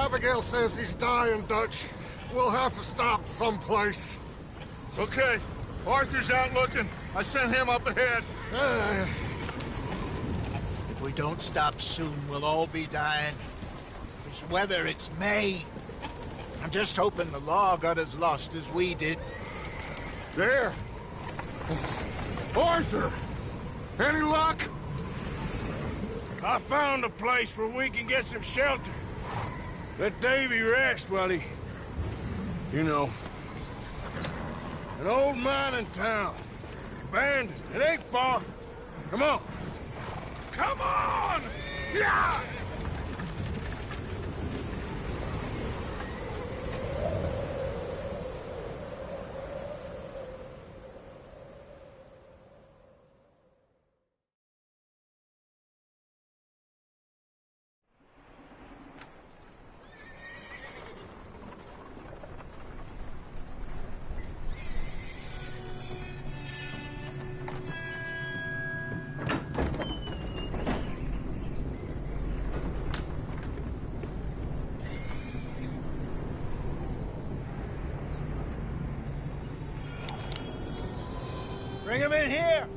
Abigail says he's dying, Dutch. We'll have to stop someplace. Okay. Arthur's out looking. I sent him up ahead. If we don't stop soon, we'll all be dying. This weather, it's May. I'm just hoping the law got as lost as we did. There. Arthur! Any luck? I found a place where we can get some shelter. Let Davy rest while he... You know. An old mining town. Abandoned. It ain't far. Come on. Come on! Yeah! Bring him in here!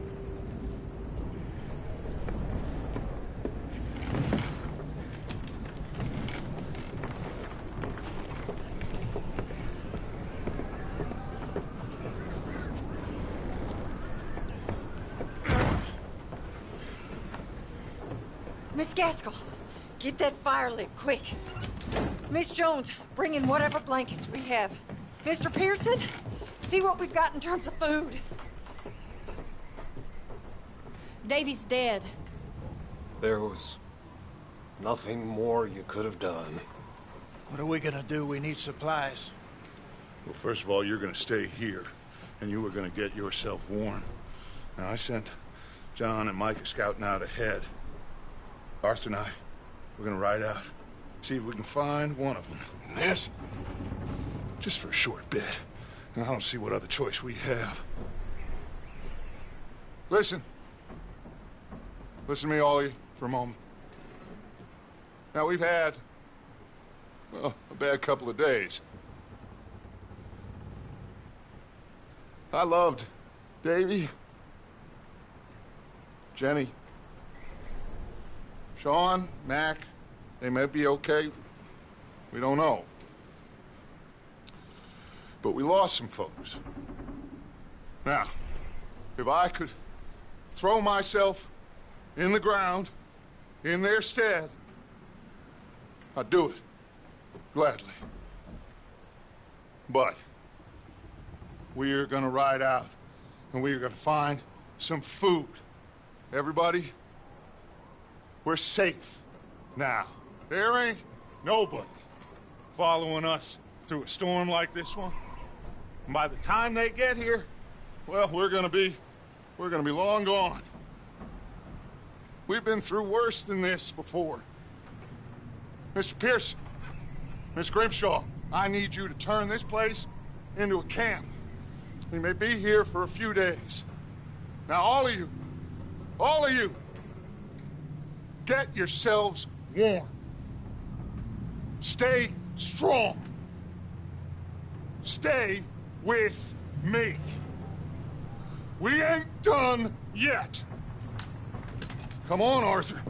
Miss Gaskell, get that fire lit, quick. Miss Jones, bring in whatever blankets we have. Mr. Pearson, see what we've got in terms of food. Davy's dead. There was nothing more you could have done. What are we gonna do? We need supplies. Well, first of all, you're gonna stay here, and you were gonna get yourself warm. Now, I sent John and Micah scouting out ahead. Arthur and I, we're gonna ride out, see if we can find one of them. And this? Just for a short bit. And I don't see what other choice we have. Listen. Listen to me, all of you, for a moment. Now, we've had, well, a bad couple of days. I loved Davy, Jenny, Sean, Mac. They may be okay. We don't know. But we lost some folks. Now, if I could throw myself in the ground, in their stead, I'd do it, gladly. But we're gonna ride out, and we're gonna find some food. Everybody, we're safe now. There ain't nobody following us through a storm like this one. And by the time they get here, well, we're gonna be long gone. We've been through worse than this before. Mr. Pearson, Miss Grimshaw, I need you to turn this place into a camp. We may be here for a few days. Now, all of you, get yourselves warm. Stay strong. Stay with me. We ain't done yet. Come on, Arthur.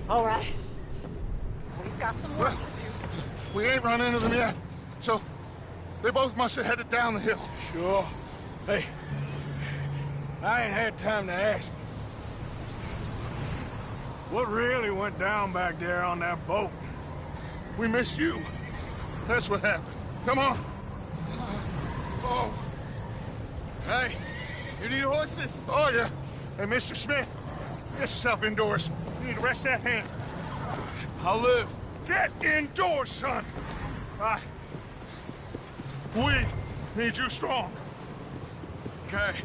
All right. We've got some work to do. We ain't run into them yet, so they both must have headed down the hill. Sure. Hey, I ain't had time to ask. What really went down back there on that boat? We missed you. That's what happened. Come on. Oh. Hey, you need horses? Oh, yeah. Hey, Mr. Smith, get yourself indoors. You need to rest that hand. I'll live. Get indoors, son. We need you strong. Okay.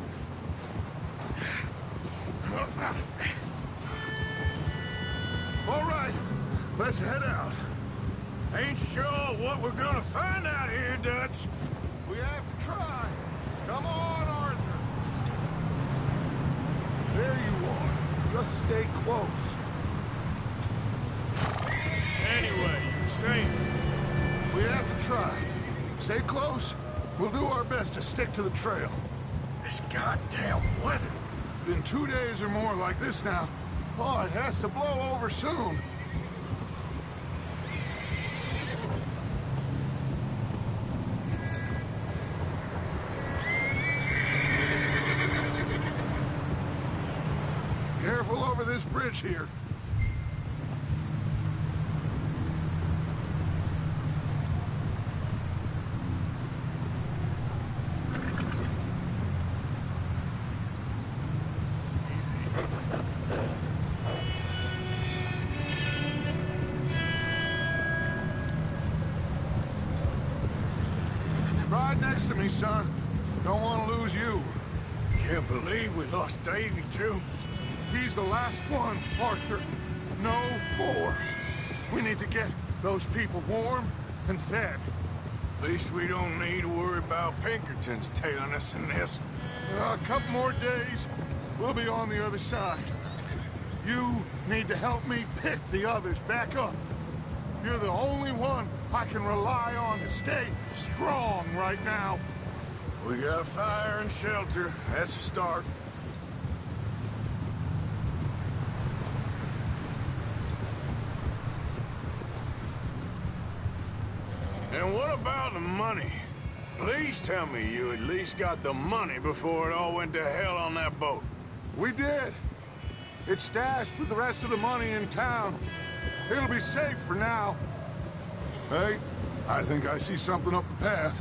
All right, let's head out. Ain't sure what we're gonna find out here, Dutch. We have to try. Come on, Arthur. There you are. Just stay close. Anyway, you saying? We have to try. Stay close. We'll do our best to stick to the trail. This goddamn weather. Been 2 days or more like this now. Oh, it has to blow over soon. Careful over this bridge here. Ride next to me, son. Don't want to lose you. Can't believe we lost Davy, too. He's the last one, Arthur. No more. We need to get those people warm and fed. At least we don't need to worry about Pinkertons tailing us in this. A couple more days, we'll be on the other side. You need to help me pick the others back up. You're the only one I can rely on to stay strong right now. We got fire and shelter. That's a start. And what about the money? Please tell me you at least got the money before it all went to hell on that boat. We did. It's stashed with the rest of the money in town. It'll be safe for now. Hey, I think I see something up the path.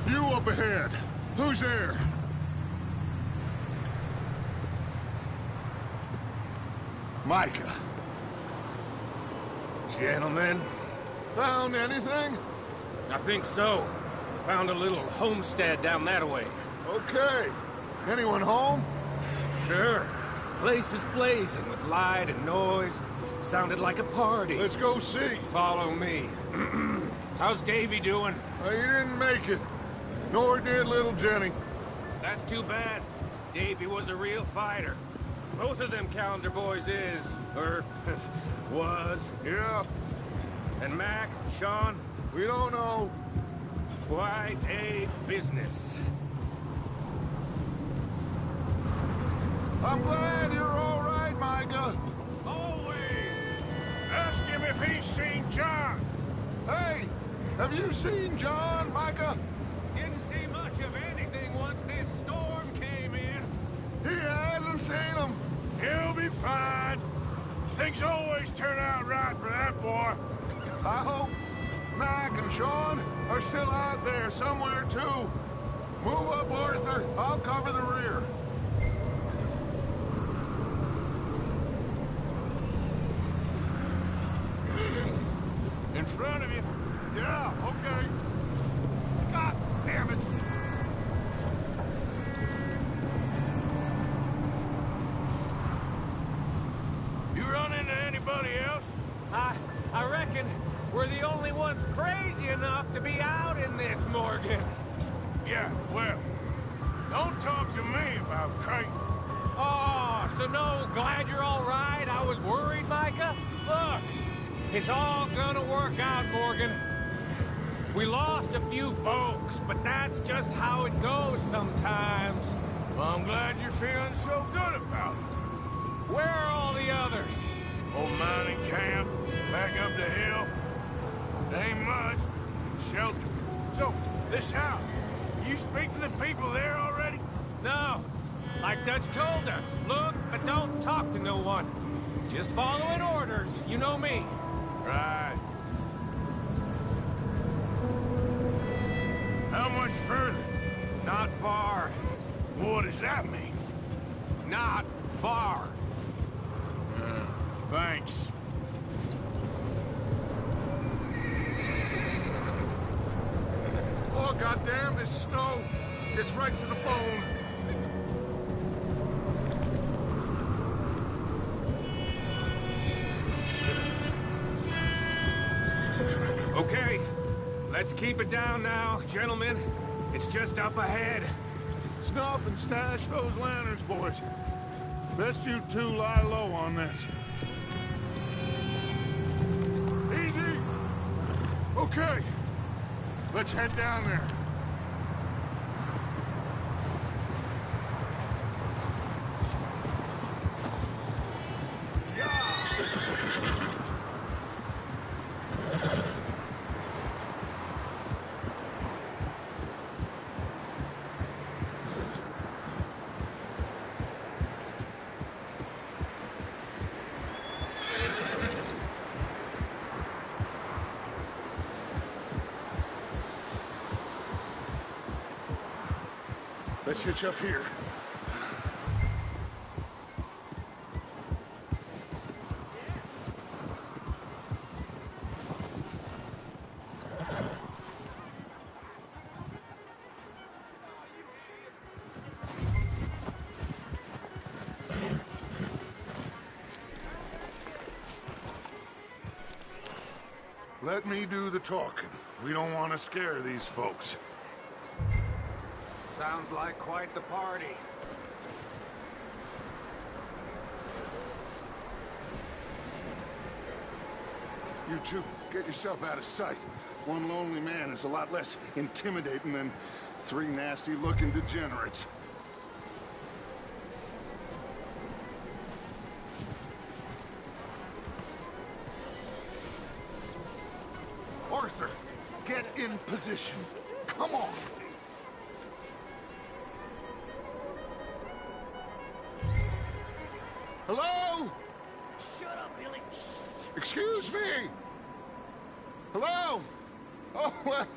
You up ahead. Who's there? Micah. Gentlemen, Found anything? I think so. Found a little homestead down that way. Okay. Anyone home? Sure. Place is blazing with light and noise. Sounded like a party. Let's go see. Follow me. How's Davy doing? He didn't make it. Nor did little Jenny. That's too bad. Davy was a real fighter. Both of them Calendar boys is, or was. Yeah, And Mac, Sean, we don't know. quite a business. I'm glad you're all right, Micah. Always! Ask him if he's seen John. Hey, have you seen John, Micah? Didn't see much of anything once this storm came in. He hasn't seen him. He'll be fine. Things always turn out right for that boy. I hope Mac and Sean are still out there somewhere, too. Move up, Arthur. I'll cover the rear. In front of you. Yeah, okay. God damn it. You run into anybody else? I reckon we're the only ones crazy enough to be out in this, Morgan. Yeah, well, don't talk to me about crazy. Oh, so no, glad you're all right. I was worried, Micah. Look, it's all gonna work out, Morgan. We lost a few folks, but that's just how it goes sometimes. Well, I'm glad you're feeling so good about it. Where are all the others? Old mining camp, back up the hill. Ain't much. Shelter. So, this house, you speak to the people there already? No, like Dutch told us. Look, but don't talk to no one. Just following orders, you know me. Right. How much further? Not far. What does that mean? Not far. Thanks. Oh, goddamn, this snow gets right to the bone. Okay, let's keep it down now, gentlemen. It's just up ahead. Snuff and stash those lanterns, boys. Best you two lie low on this. Easy! Okay. Let's head down there. Let's hitch up here. Let me do the talking. We don't want to scare these folks. Sounds like quite the party. You two, get yourself out of sight. One lonely man is a lot less intimidating than three nasty-looking degenerates. Arthur, get in position. Come on. Hello? Shut up, Billy. Excuse me? Hello? Oh, well,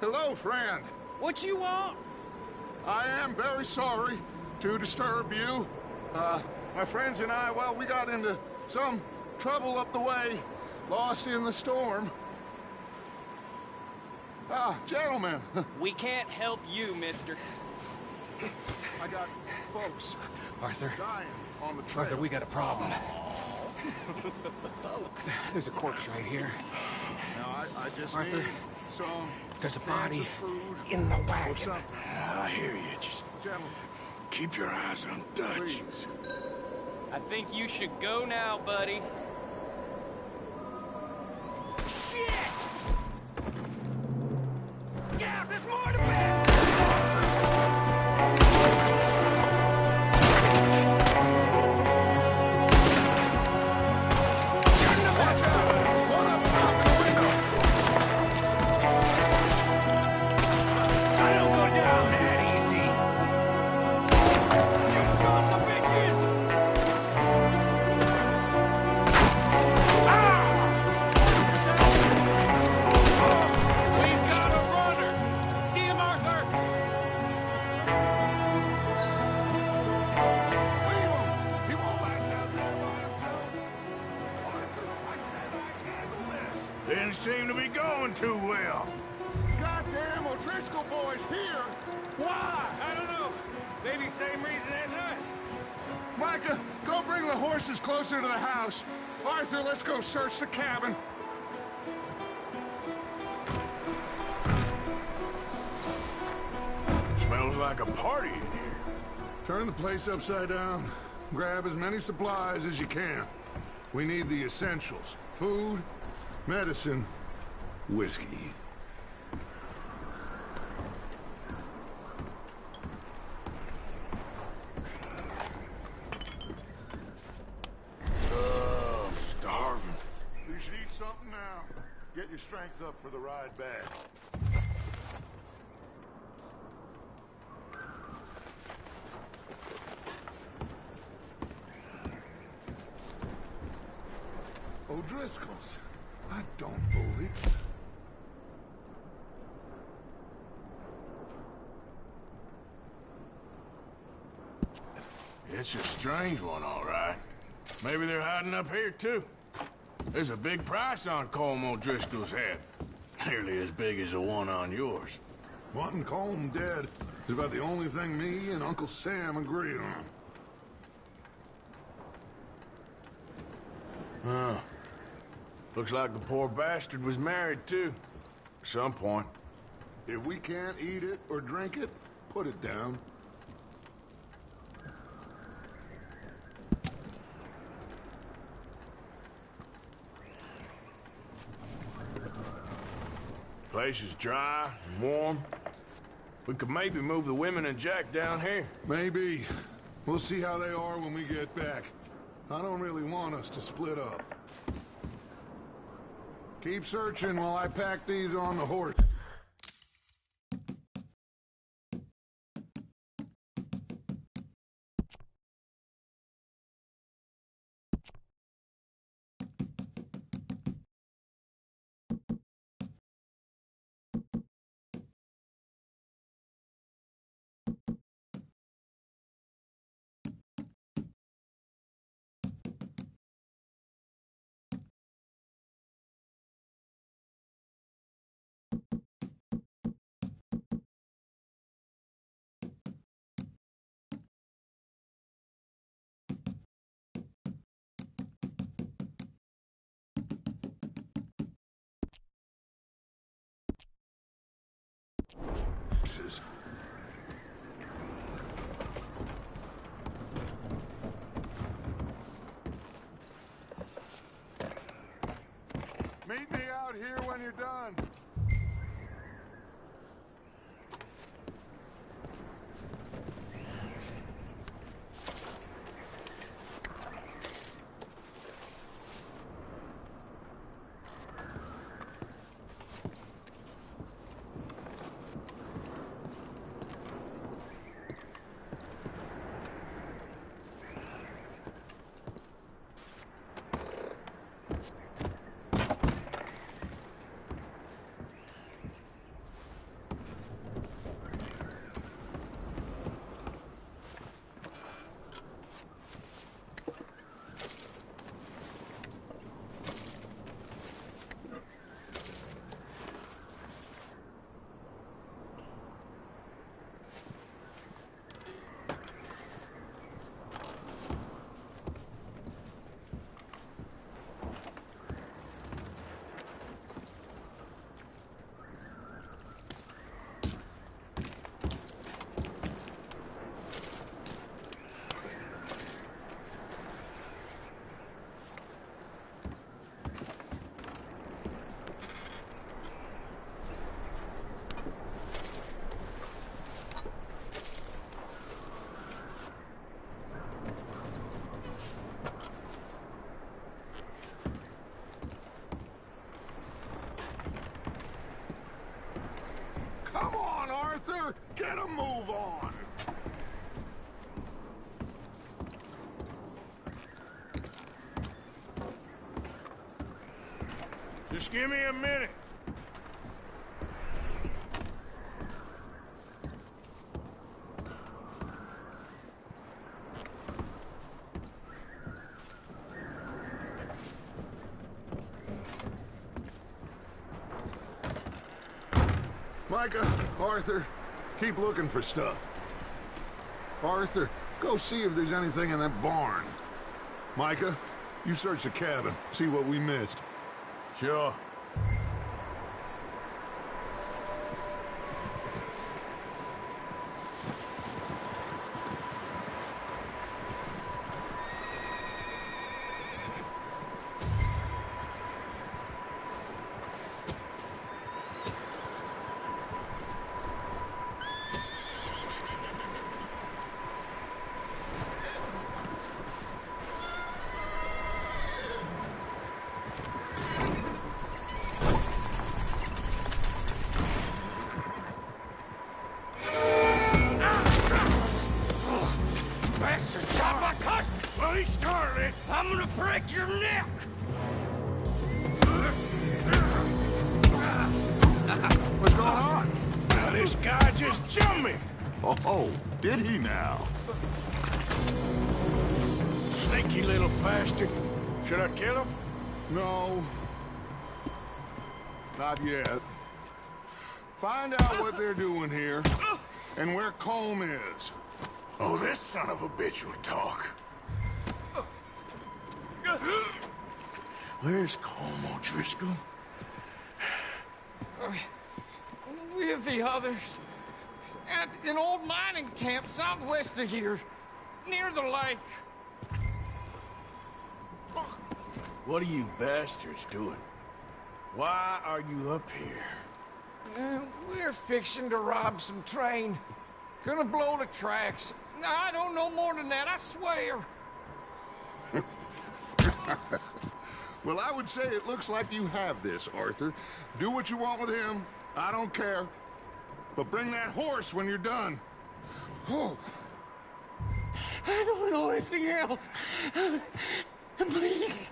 hello, friend. What you want? I am very sorry to disturb you. My friends and I, well, we got into some trouble up the way, lost in the storm. Gentlemen, We can't help you, mister. I got folks Arthur. dying on the trail. Arthur, we got a problem. Folks. There's a corpse right here. Now, I just Arthur, need some there's a cans body of food in the or wagon. something. I hear you. Just Gentlemen, keep your eyes on Dutch. please. I think you should go now, buddy. Shit! Yeah, there's more to it! I don't go down that easy. You son of a bitches! We've got a runner! See him, Arthur? Leave him! He won't last out there by himself. Arthur, I said I handle this. Didn't seem to be going too well. Goddamn O'Driscoll boys here! Why? I don't know. Maybe same reason as us. Micah, go bring the horses closer to the house. Arthur, let's go search the cabin. Smells like a party in here. Turn the place upside down. Grab as many supplies as you can. We need the essentials. Food, medicine, whiskey. I'm starving. You should eat something now. Get your strength up for the ride back. O'Driscoll's. I don't believe it. It's a strange one, all right. Maybe they're hiding up here, too. There's a big price on Colm O'Driscoll's head. Nearly as big as the one on yours. Wanting Colm dead is about the only thing me and Uncle Sam agree on. Looks like the poor bastard was married, too. At some point. If we can't eat it or drink it, put it down. Place is dry and warm. We could maybe move the women and Jack down here. Maybe. We'll see how they are when we get back. I don't really want us to split up. Keep searching while I pack these on the horse. Meet me out here when you're done. Get a move on! Just give me a minute. Micah, Arthur, keep looking for stuff. Arthur, go see if there's anything in that barn. Micah, you search the cabin, see what we missed. Sure. I'm gonna break your neck! What's going on? Now this guy just jumped me! Oh, did he now? Sneaky little bastard. Should I kill him? No. Not yet. Find out what they're doing here, and where Colm is. Oh, this son of a bitch will talk. Where's Colm O'Driscoll? We've the others at an old mining camp southwest of here, near the lake. What are you bastards doing? Why are you up here? We're fixing to rob some train. Gonna blow the tracks. I don't know more than that, I swear. Well, I would say it looks like you have this, Arthur. Do what you want with him. I don't care. But bring that horse when you're done. Oh. I don't know anything else. Please.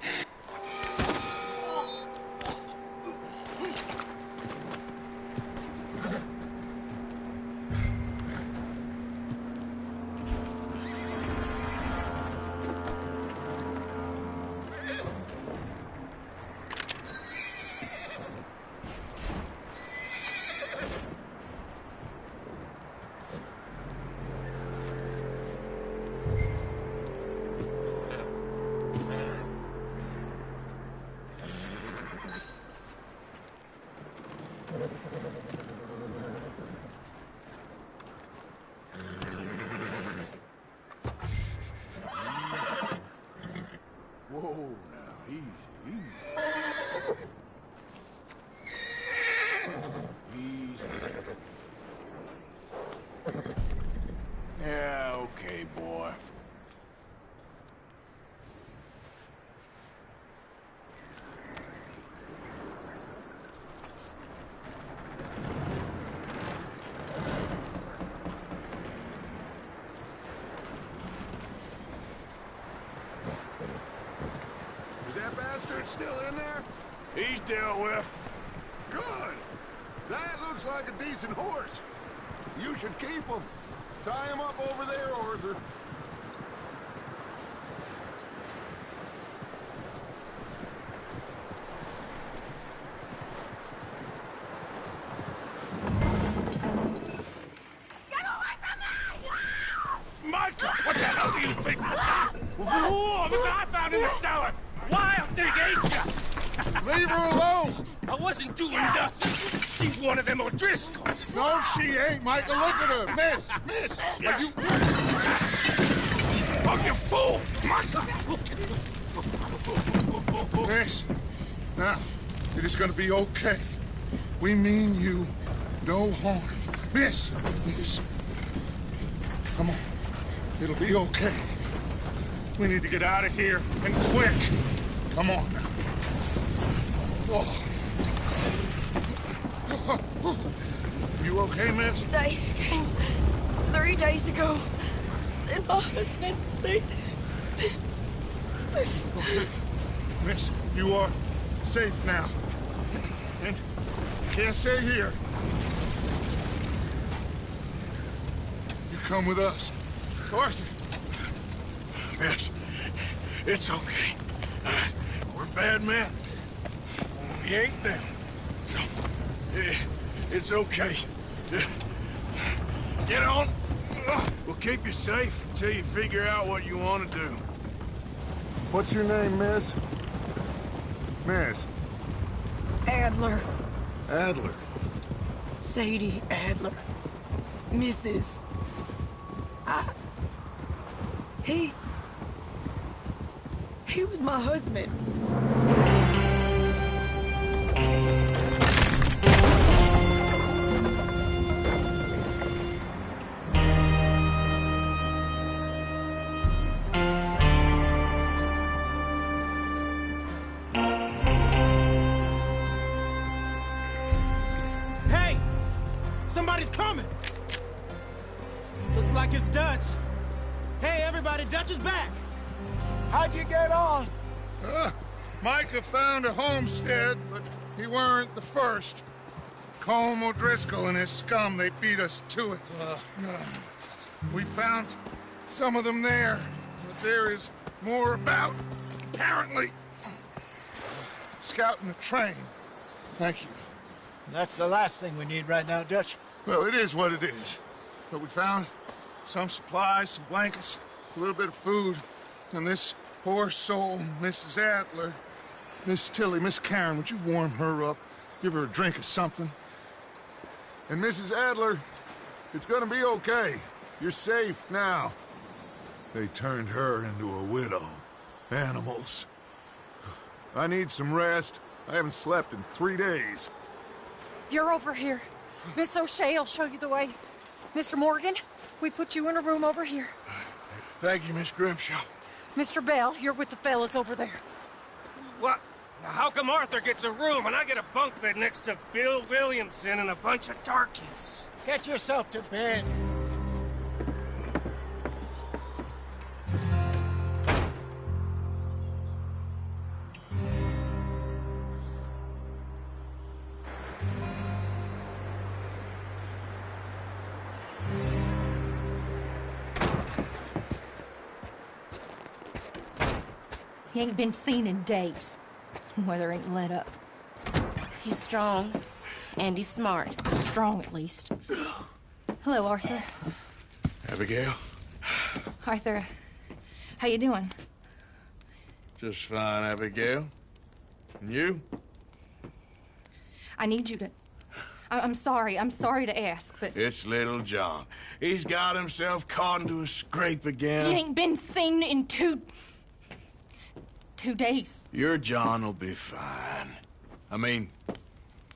Whoa, now, easy, easy. Easy. Yeah, okay, boy. Is that bastard still in there? He's dealt with. Good. That looks like a decent horse. You should keep him. Tie him up over there, Arthur. Micah, what the hell do you think? Whoa, look what I found in the cellar! Wild thing, ain't ya? Leave her alone! I wasn't doing nothing. She's one of them O'Driscolls. No, she ain't, Michael. Look at her. Miss! Are you... Oh, you fool! Micah! Miss, now, it is gonna be okay. We mean you no harm. Miss! Come on. It'll be okay. We need to get out of here, and quick. Come on now. Oh. You okay, miss? They came 3 days ago. And my husband, Miss, you are safe now. And you can't stay here. You come with us. Arthur. Miss, it's okay. We're bad men. We ain't them. It's okay. Get on. We'll keep you safe until you figure out what you want to do. What's your name, miss? Miss. Adler, Adler. Sadie Adler, Mrs. He was my husband. Hey! Somebody's coming! Looks like it's Dutch. Hey, everybody, Dutch is back! How'd you get on? Micah found a homestead, but he weren't the first. Colm O'Driscoll and his scum, they beat us to it. We found some of them there, but there is more about, apparently. Scouting the train. Thank you. That's the last thing we need right now, Dutch. Well, it is what it is. But we found some supplies, some blankets, a little bit of food, and this poor soul, Mrs. Adler, Miss Tilly, Miss Karen, would you warm her up? Give her a drink or something? And Mrs. Adler, it's gonna be okay. You're safe now. They turned her into a widow. Animals. I need some rest. I haven't slept in 3 days. You're over here. Miss O'Shea will show you the way. Mr. Morgan, we put you in a room over here. Thank you, Miss Grimshaw. Mr. Bell, you're with the fellas over there. What? How come Arthur gets a room and I get a bunk bed next to Bill Williamson and a bunch of darkies? Get yourself to bed. He ain't been seen in days. Weather ain't let up. He's strong, and he's smart. Strong, at least. Hello, Arthur. Abigail? Arthur, how you doing? Just fine, Abigail. And you? I need you to... I'm sorry to ask, but... It's little John. He's got himself caught into a scrape again. He ain't been seen in 2 days. Your John will be fine. I mean,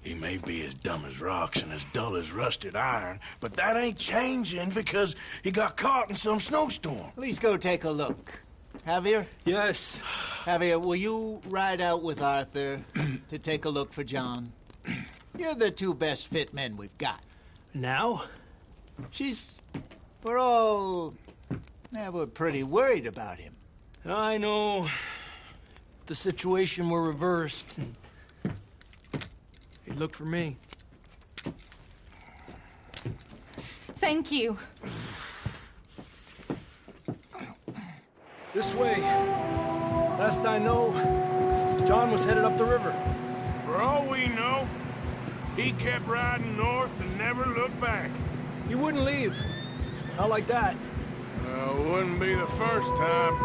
he may be as dumb as rocks and as dull as rusted iron, but that ain't changing because he got caught in some snowstorm. Please go take a look. Javier? Yes. Javier, will you ride out with Arthur to take a look for John? You're the 2 best fit men we've got. Now? We're pretty worried about him. I know. If the situation were reversed, and he'd look for me. Thank you. This way. Last I know, John was headed up the river. For all we know, he kept riding north and never looked back. He wouldn't leave. Not like that. Wouldn't be the first time.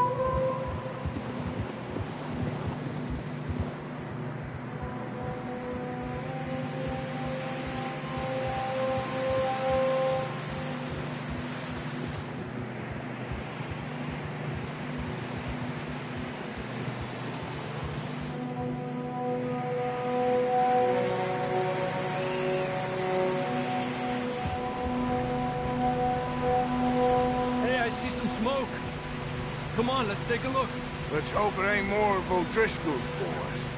Smoke. Come on, let's take a look. Let's hope it ain't more of O'Driscoll's boys.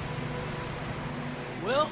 Well...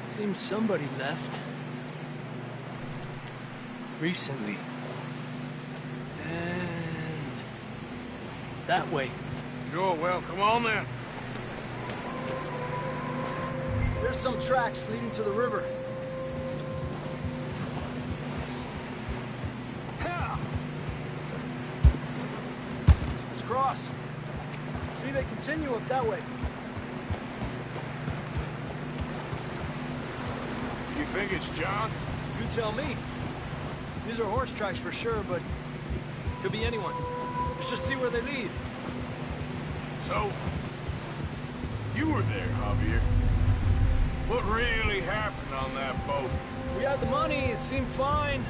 Seems somebody left. Recently. And... that way. Sure, well, come on then. There's some tracks leading to the river. Yeah. Let's cross. See, they continue up that way. You think it's John? You tell me. These are horse tracks for sure, but could be anyone. Let's just see where they lead. So, you were there, Javier. What really happened on that boat? We had the money, it seemed fine.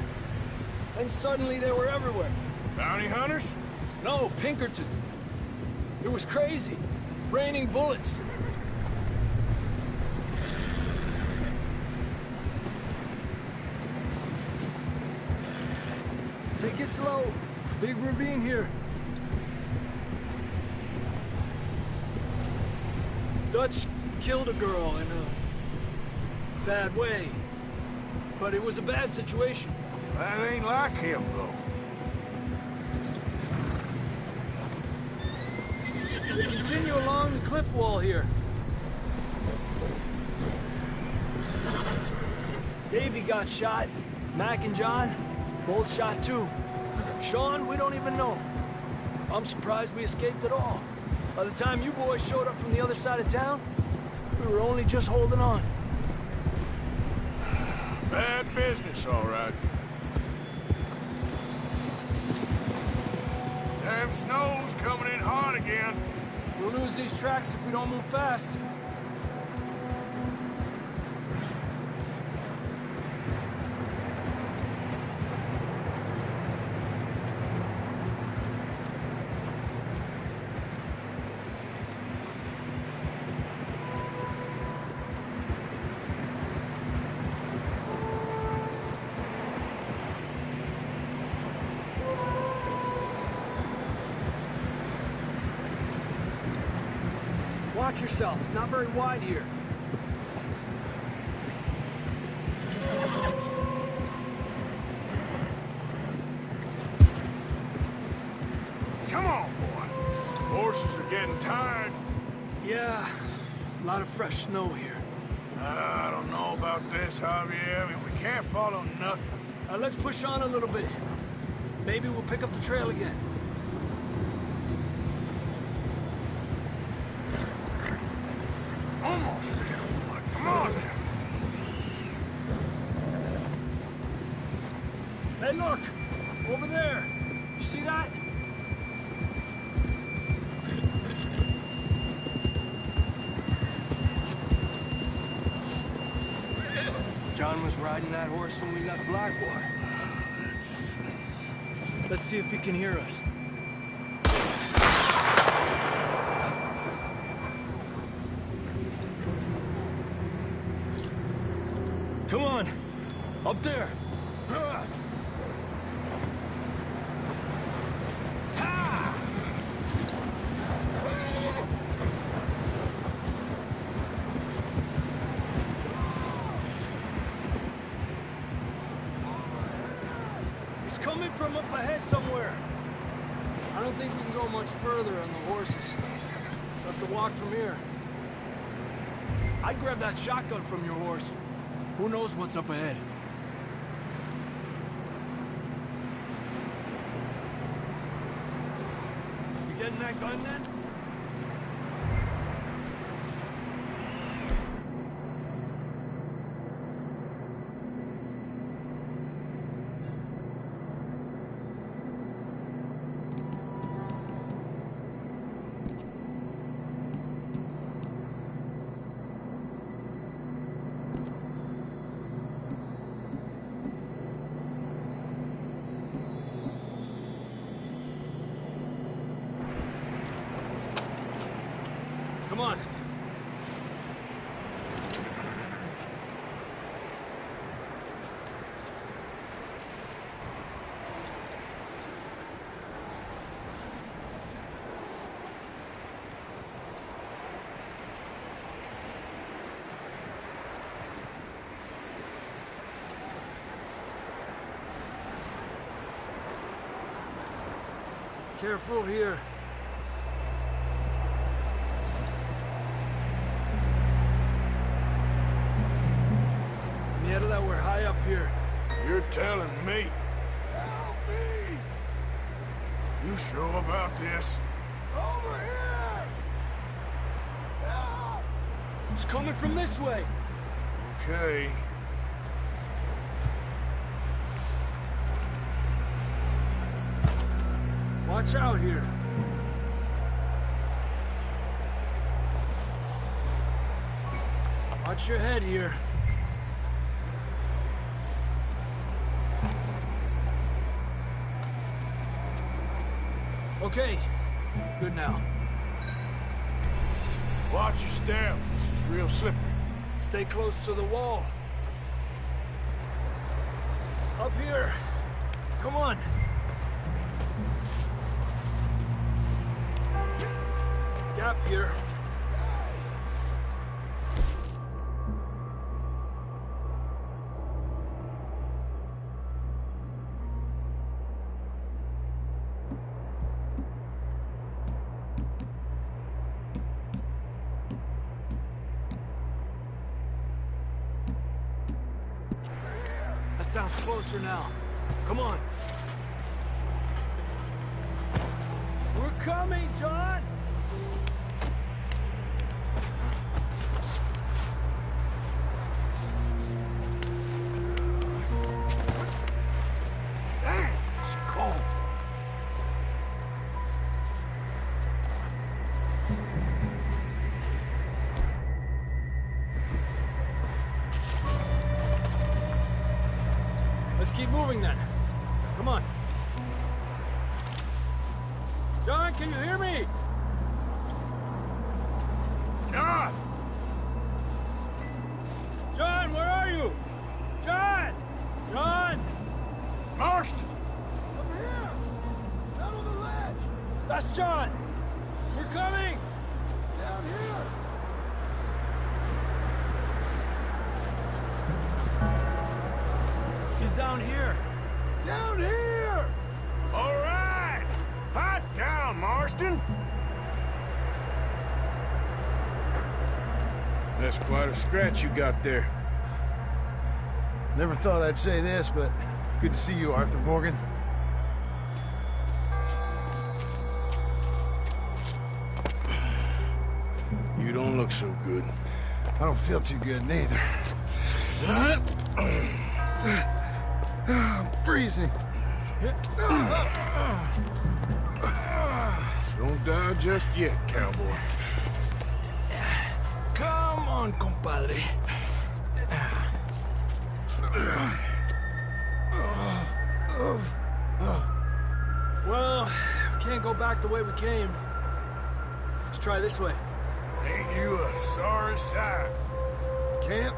Then suddenly they were everywhere. Bounty hunters? No, Pinkertons. It was crazy. Raining bullets. Take it slow. Big ravine here. Dutch killed a girl in a bad way. But it was a bad situation. That ain't like him, though. Continue along the cliff wall here. Davey got shot. Mac and John, both shot too. Sean, we don't even know. I'm surprised we escaped at all. By the time you boys showed up from the other side of town, we were only just holding on. Bad business, all right. Damn snow's coming in hard again. We'll lose these tracks if we don't move fast. Watch yourself. It's not very wide here. Come on, boy. Horses are getting tired. Yeah, a lot of fresh snow here. I don't know about this, Javier. I mean, we can't follow nothing. Let's push on a little bit. Maybe we'll pick up the trail again. Almost there, boy. Come on now. Hey, look! Over there! You see that? John was riding that horse when we left Blackwater. Let's see if he can hear us. Come on! Up there! He's coming from up ahead somewhere. I don't think we can go much further on the horses. We'll have to walk from here. I'd grab that shotgun from your horse. Who knows what's up ahead? You getting that gun then? Come on. Careful here. That we're high up here. You're telling me. Help me! You sure about this? Over here! Help! It's coming from this way. Okay. Watch out here. Watch your head here. Okay, good now. Watch your step. This is real slippery. Stay close to the wall. Up here. Come on. Gap here. sounds closer now. Come on. We're coming, John! Damn, it's cold. Let's keep moving then. Come on. John, can you hear me? John! John, where are you? John! John! Marston! Over here! Down on the ledge! That's John! We're coming! Down here! He's down here! Down here! All right! Hot down, Marston! That's quite a scratch you got there. Never thought I'd say this, but good to see you, Arthur Morgan. You don't look so good. I don't feel too good, neither. I'm freezing. Don't die just yet, cowboy. Come on, compadre. Well, we can't go back the way we came. Let's try this way. Ain't you a sorry sight? Can't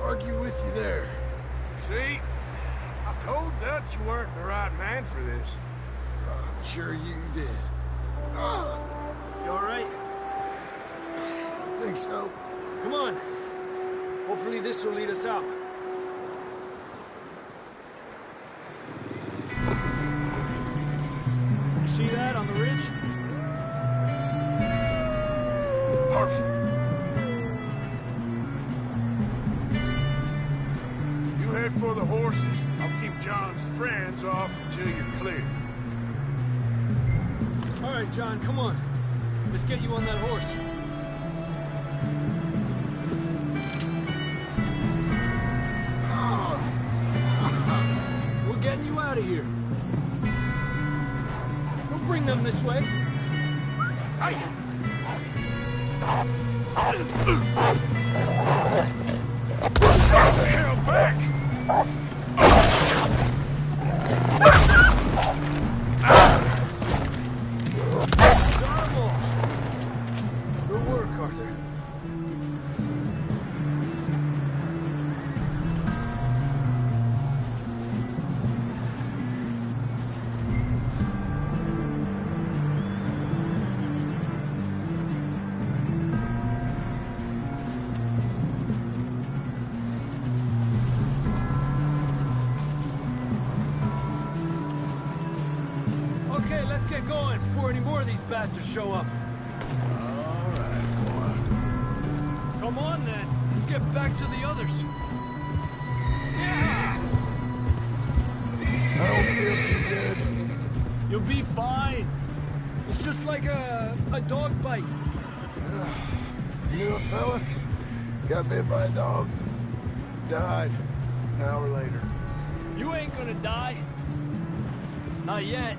argue with you there. See? I told Dutch you weren't the right man for this. I'm sure you did. You all right? I think so. Come on. Hopefully this will lead us out. You see that on the ridge? Perfect. You head for the horses. I'll keep John's friends off until you're clear. All right, John, come on. Let's get you on that horse. We're getting you out of here. Don't bring them this way. Hey! What the hell, back! Good work, Arthur. Okay, let's get going before any more of these bastards show up. All right, boy. Come on, then. Let's get back to the others. Yeah! I don't feel too good. You'll be fine. It's just like a dog bite. You knew a fella? Got bit by a dog. Died an hour later. You ain't gonna die. Not yet.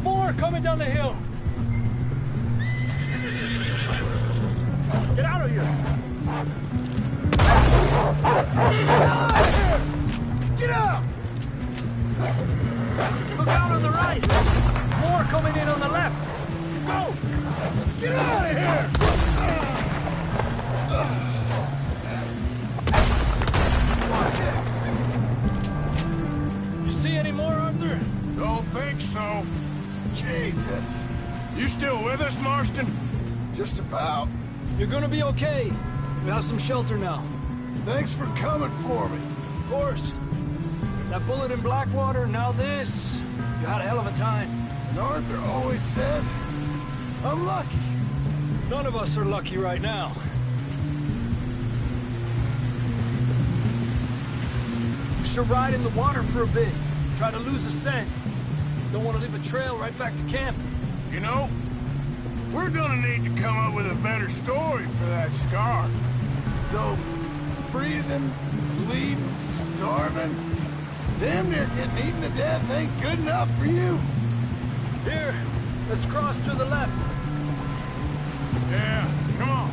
More coming down the hill. Get out of here. Get out! Look out on the right. More coming in on the left. Go! Get out of here! Watch it. You see any more, Arthur? Don't think so. Jesus. You still with us, Marston? Just about. You're gonna be okay. We have some shelter now. Thanks for coming for me. Of course. That bullet in Blackwater, now this. You had a hell of a time. And Arthur always says, I'm lucky. None of us are lucky right now. We should ride in the water for a bit. Try to lose a scent. Don't want to leave a trail right back to camp. You know, we're gonna need to come up with a better story for that scar. So, freezing, bleeding, starving, damn near getting eaten to death ain't good enough for you. Here, let's cross to the left. Yeah, come on.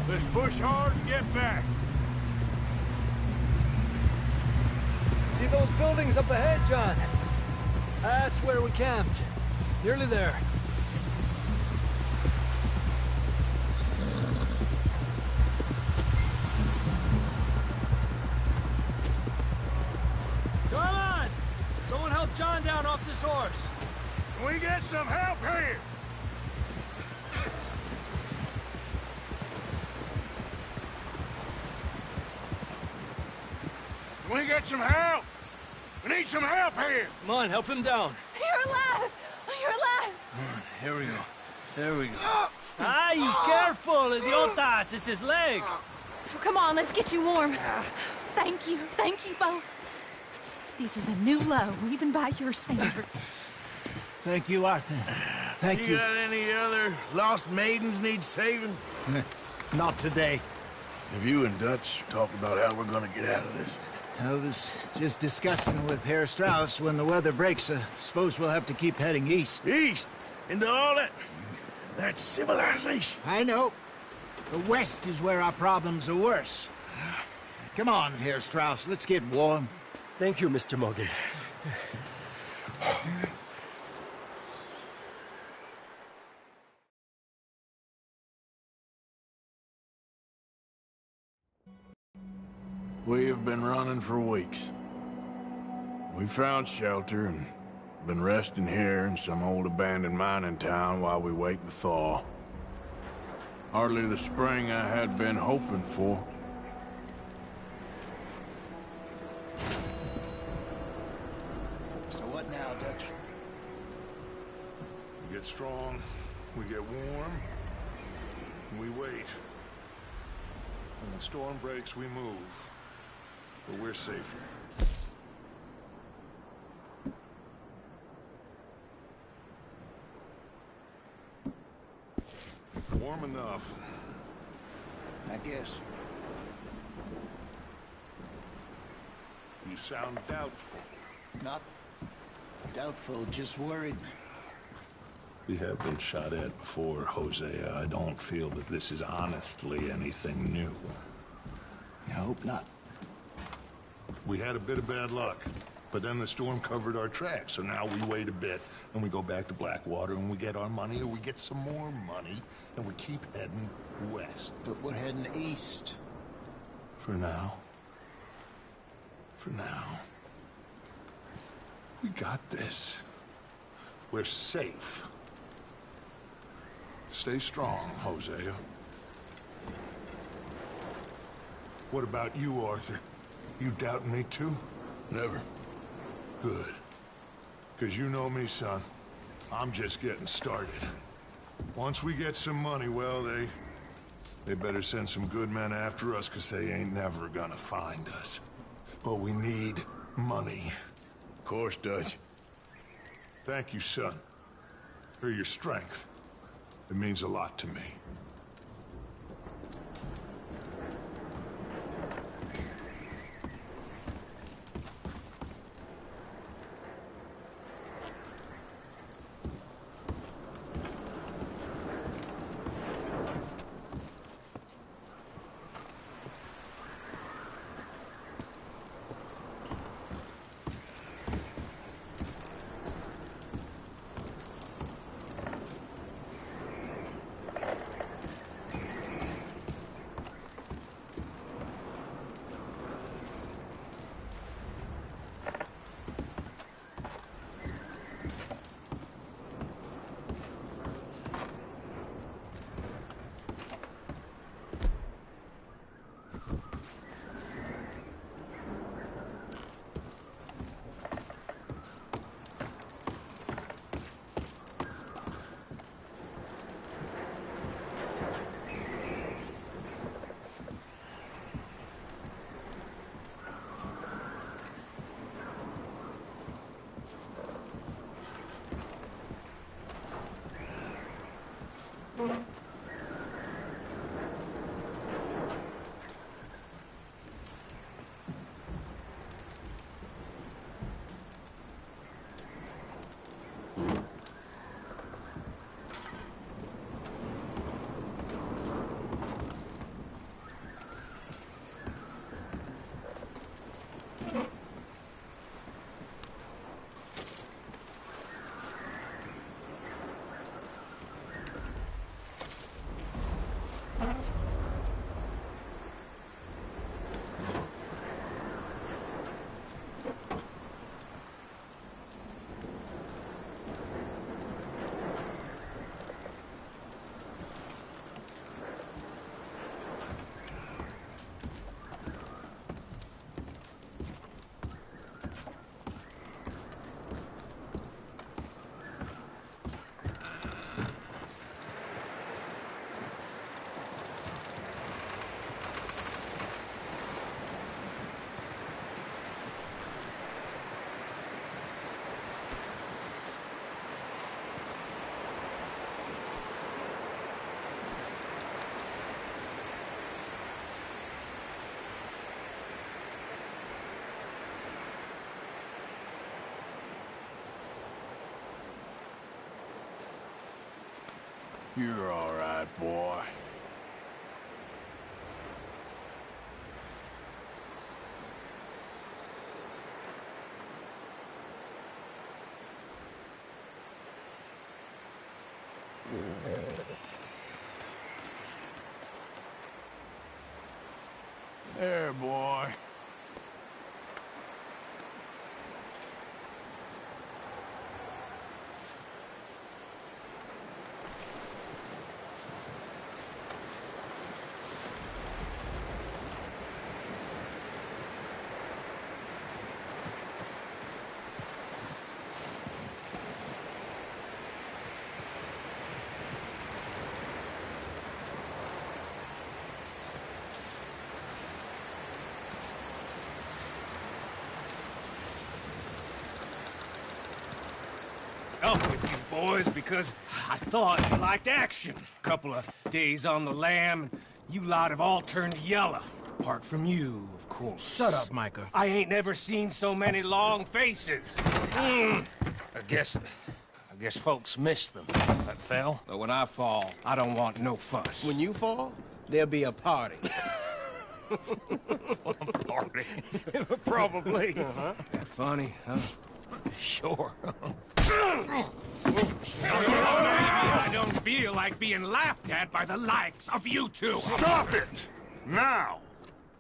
Let's push hard and get back. See those buildings up ahead, John? That's where we camped. Nearly there. Come on! Someone help John down off this horse. Can we get some help here? Can we get some help? We need some help here! Come on, help him down. You're alive! You're alive! Here we go. There we go. Ay, careful, idiotas! It's his leg! Come on, let's get you warm. Thank you both. This is a new low, even by your standards. Thank you, Arthur. Thank you. You got any other lost maidens need saving? Not today. Have you and Dutch talked about how we're gonna get out of this? I was just discussing with Herr Strauss when the weather breaks. Suppose we'll have to keep heading east. East? Into all that civilization? I know. The west is where our problems are worse. Come on, Herr Strauss, let's get warm. Thank you, Mr. Morgan. We have been running for weeks. We found shelter and been resting here in some old abandoned mining town while we wait the thaw. Hardly the spring I had been hoping for. So what now, Dutch? We get strong, we get warm, and we wait. When the storm breaks, we move. But we're safer. Warm enough. I guess. You sound doubtful. Not doubtful, just worried. We have been shot at before, Hosea. I don't feel that this is honestly anything new. I hope not. We had a bit of bad luck, but then the storm covered our tracks, so now we wait a bit, and we go back to Blackwater, and we get our money, or we get some more money, and we keep heading west. But we're heading east. For now. For now. We got this. We're safe. Stay strong, Hosea. What about you, Arthur? You doubting me too? Never. Good. Because you know me, son. I'm just getting started. Once we get some money, well, they better send some good men after us, because they ain't never gonna find us. But we need money. Of course, Dutch. Thank you, son. For your strength. It means a lot to me. You're all right, boy. There, boy. Up with you boys because I thought you liked action. Couple of days on the lam, and you lot have all turned yellow. Apart from you, of course. Shut up, Micah. I ain't never seen so many long faces. I guess folks miss them. That fell. But when I fall, I don't want no fuss. When you fall, there'll be a party. Party? Probably. That funny, huh? Sure. I don't feel like being laughed at by the likes of you two. Stop it! Now!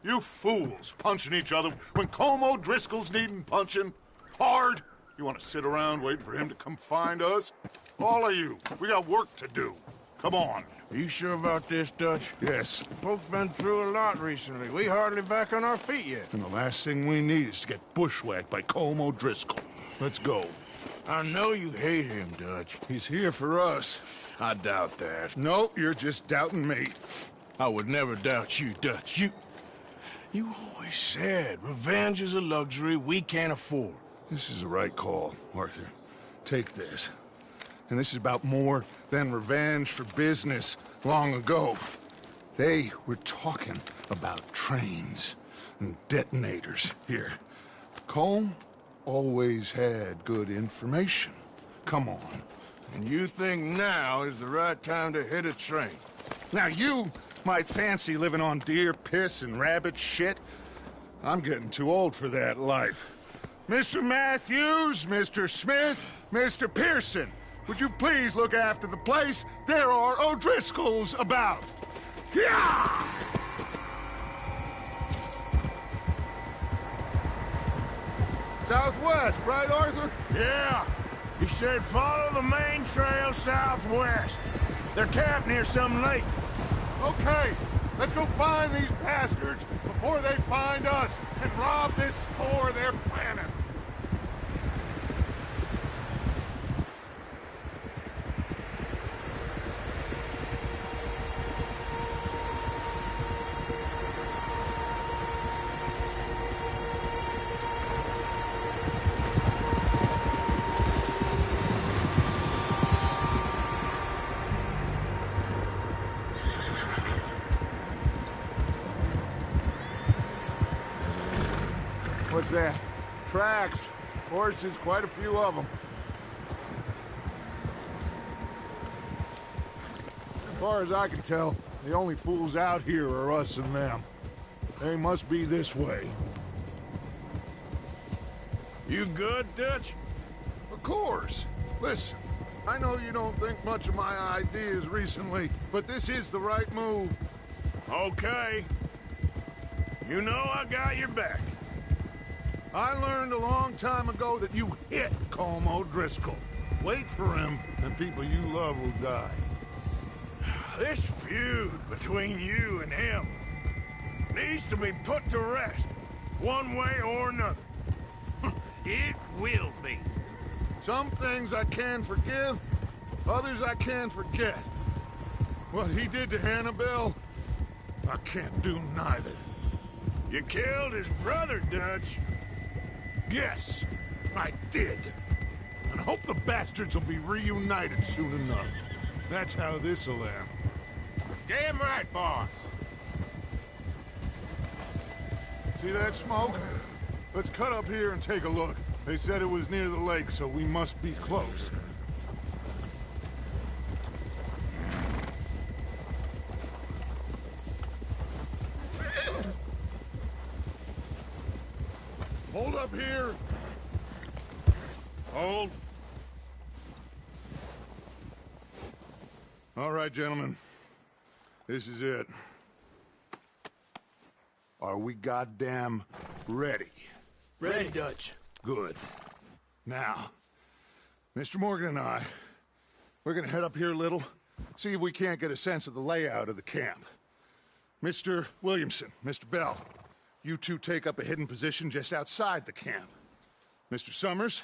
You fools punching each other when Colm O'Driscoll's needing punching. Hard! You want to sit around waiting for him to come find us? All of you, we got work to do. Come on. Are you sure about this, Dutch? Yes. Folks been through a lot recently. We hardly back on our feet yet. And the last thing we need is to get bushwhacked by Colm O'Driscoll. Let's go. I know you hate him, Dutch. He's here for us. I doubt that. No, you're just doubting me. I would never doubt you, Dutch. You always said revenge is a luxury we can't afford. This is the right call, Arthur. Take this. And this is about more than revenge for business long ago. They were talking about trains and detonators here. Colm always had good information. Come on. And you think now is the right time to hit a train? Now you might fancy living on deer piss and rabbit shit. I'm getting too old for that life. Mr. Matthews, Mr. Smith, Mr. Pearson, would you please look after the place? There are O'Driscolls about. Yeah! Southwest, right, Arthur? Yeah. You said follow the main trail southwest. They're camped near some lake. Okay, let's go find these bastards before they find us and rob this store they're planning. What's that? Tracks. Horses, quite a few of them. As far as I can tell, the only fools out here are us and them. They must be this way. You good, Dutch? Of course. Listen, I know you don't think much of my ideas recently, but this is the right move. Okay. You know I got your back. I learned a long time ago that you hit Colm O'Driscoll. Wait for him, and people you love will die. This feud between you and him needs to be put to rest, one way or another. It will be. Some things I can forgive, others I can forget. What he did to Annabelle, I can't do neither. You killed his brother, Dutch. Yes, I did. And I hope the bastards will be reunited soon enough. That's how this'll end. Damn right, boss. See that smoke? Let's cut up here and take a look. They said it was near the lake, so we must be close. Hold up here. Hold. All right, gentlemen. This is it. Are we goddamn ready? Ready, Dutch. Good. Now, Mr. Morgan and I, we're gonna head up here a little, see if we can't get a sense of the layout of the camp. Mr. Williamson, Mr. Bell, you two take up a hidden position just outside the camp. Mr. Summers,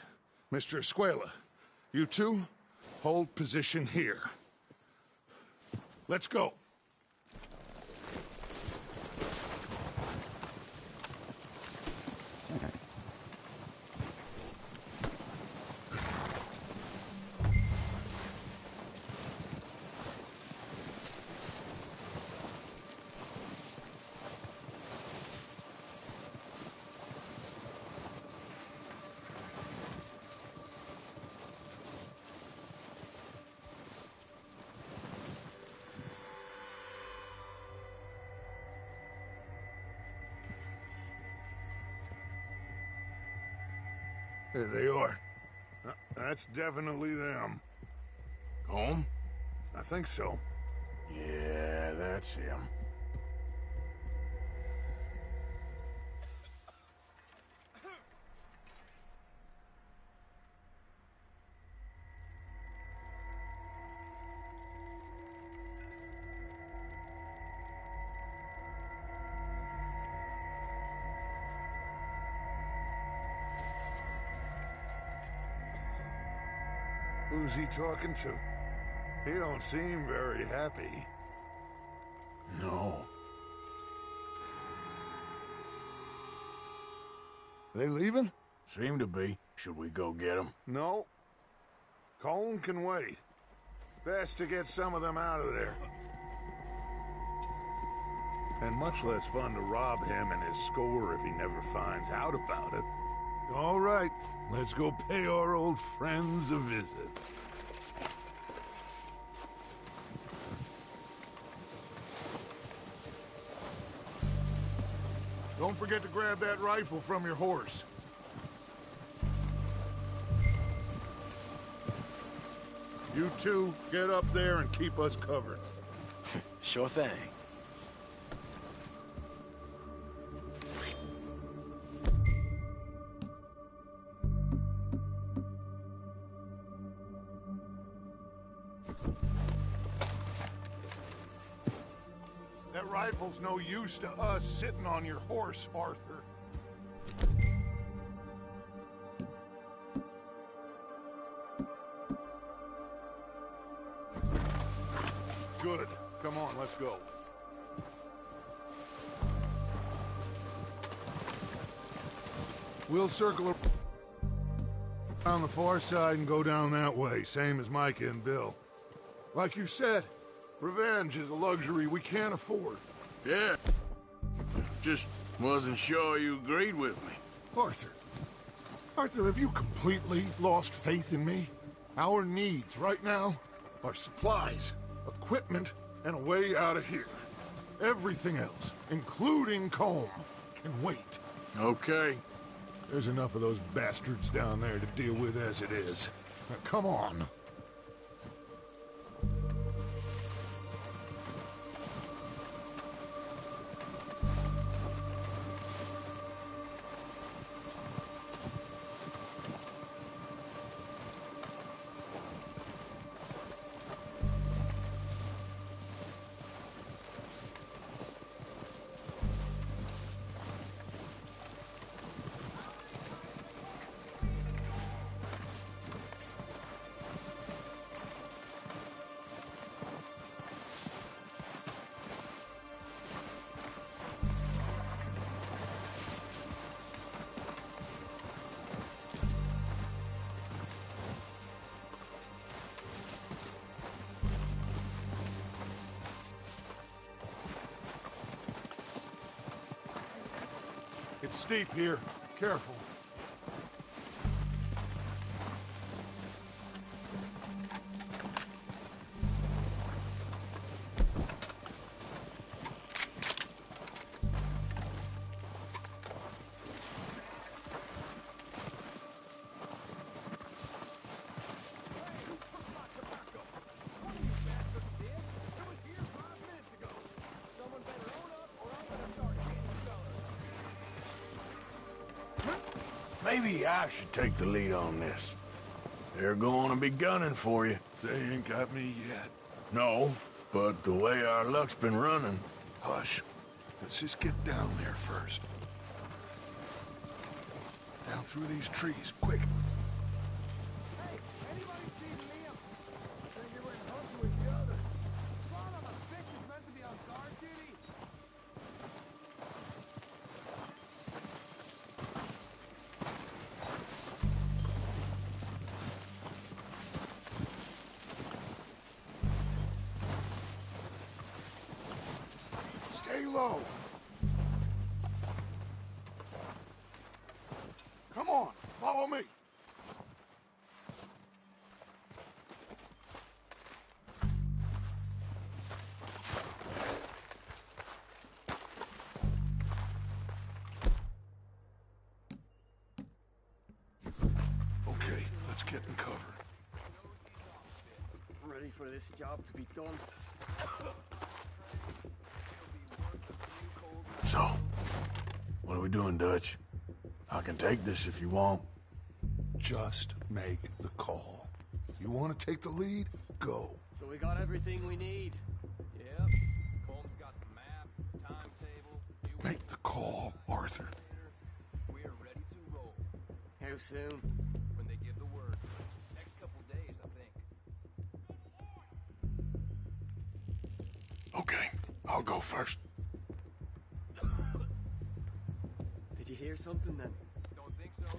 Mr. Escuela, you two hold position here. Let's go. There they are. That's definitely them. Home? I think so. Yeah, that's him. Who's he talking to? He don't seem very happy. No. They leaving? Seem to be. Should we go get them? No. Colm can wait. Best to get some of them out of there. And much less fun to rob him and his score if he never finds out about it. All right, let's go pay our old friends a visit. Don't forget to grab that rifle from your horse. You two, get up there and keep us covered. Sure thing. That rifle's no use to us sitting on your horse, Arthur. Good. Come on, let's go. We'll circle around the far side and go down that way, same as Micah and Bill. Like you said, revenge is a luxury we can't afford. Yeah. Just wasn't sure you agreed with me. Arthur. Arthur, have you completely lost faith in me? Our needs right now are supplies, equipment, and a way out of here. Everything else, including Colm, can wait. Okay. There's enough of those bastards down there to deal with as it is. Now, come on. It's steep here. Careful. Maybe I should take the lead on this. They're going to be gunning for you. They ain't got me yet. No, but the way our luck's been running... Hush. Let's just get down there first. Down through these trees, quick. Hey, anybody see Liam? Think you went home to each other. Son of a bitch is meant to be on guard duty. Stay low. Come on, follow me. Okay, let's get in cover. Ready for this job to be done? So, what are we doing, Dutch? I can take this if you want. Just make the call. You want to take the lead? Go. So we got everything we need. Yep. Combs got the map, timetable. Make the call, Arthur. We are ready to roll. How soon? When they give the word. Next couple days, I think. Okay, I'll go first. Did you hear something then? Don't think so.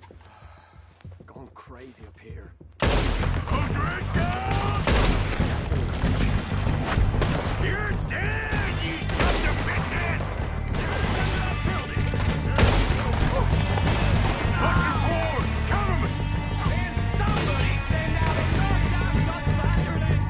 Going crazy up here. You're dead, you sons of bitches! Pushing forward! Cover me! Can somebody send out a knockdown shot faster than...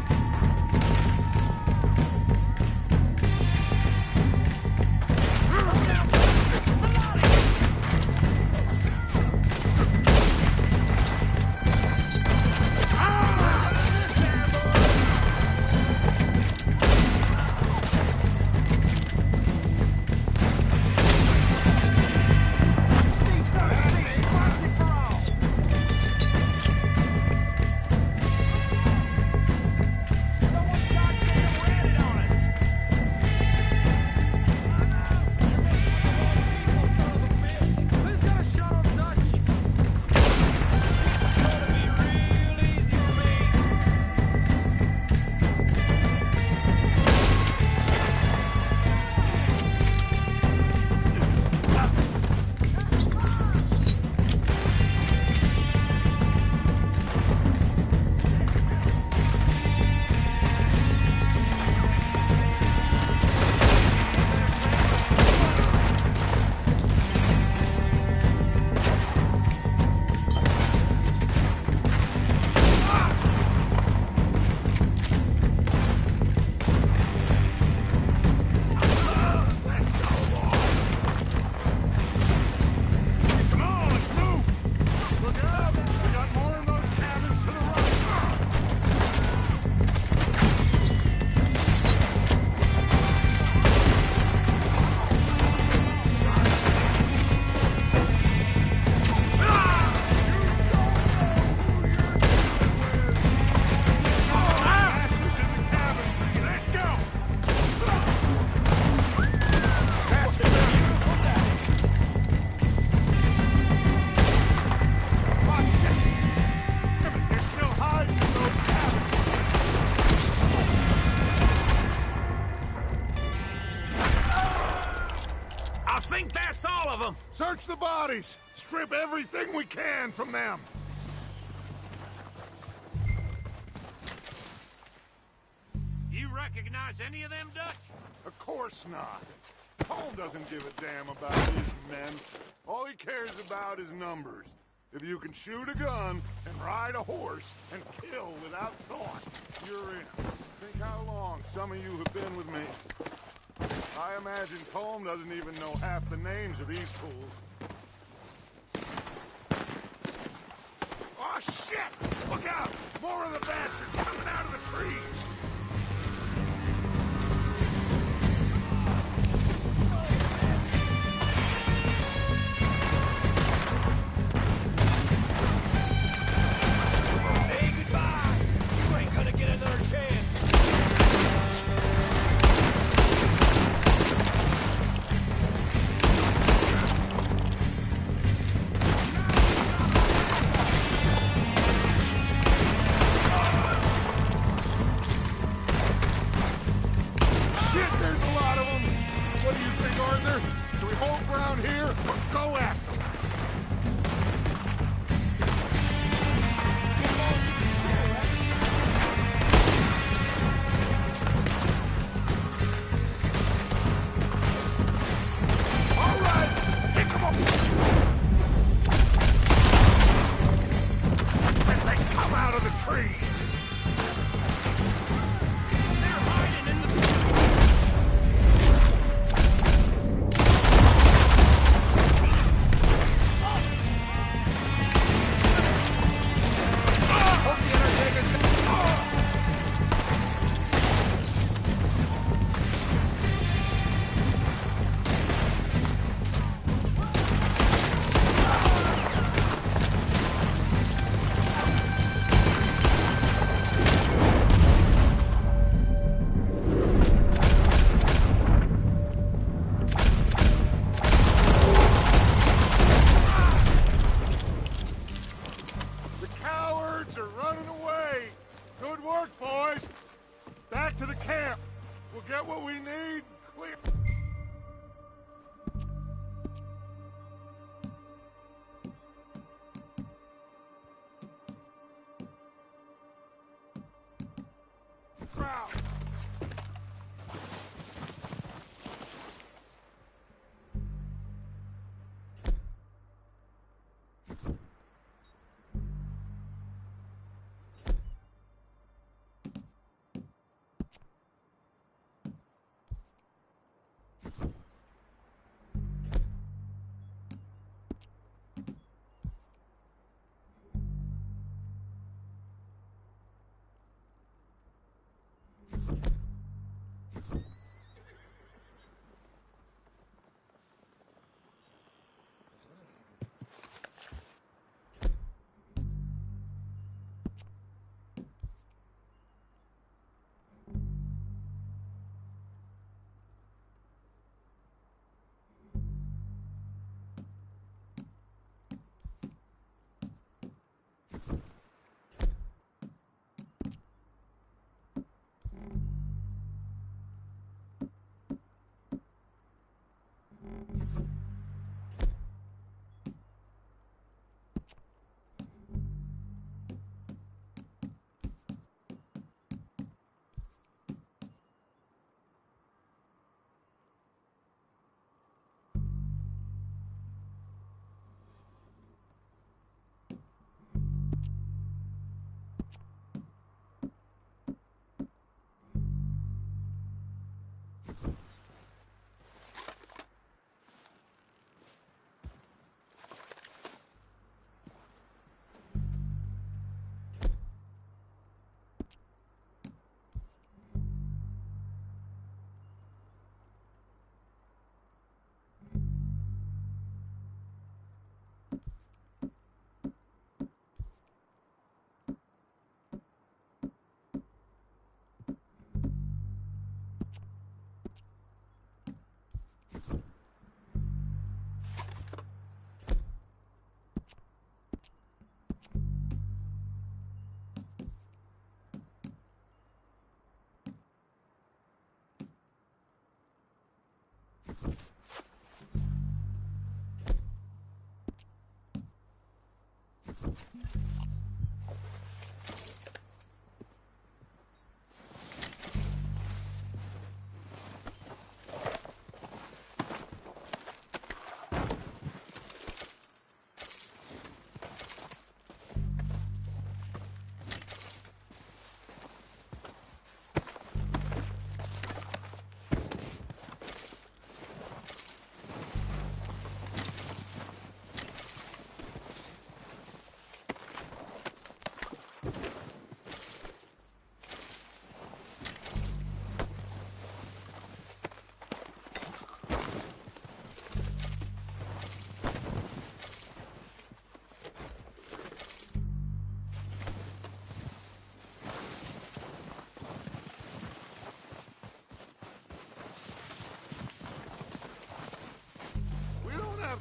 Search the bodies! Strip everything we can from them! You recognize any of them, Dutch? Of course not. Paul doesn't give a damn about his men. All he cares about is numbers. If you can shoot a gun and ride a horse and kill without thought, you're in. Think how long some of you have been with me. I imagine Colm doesn't even know half the names of these fools. Oh, shit! Look out! More of the bastards coming out of the trees!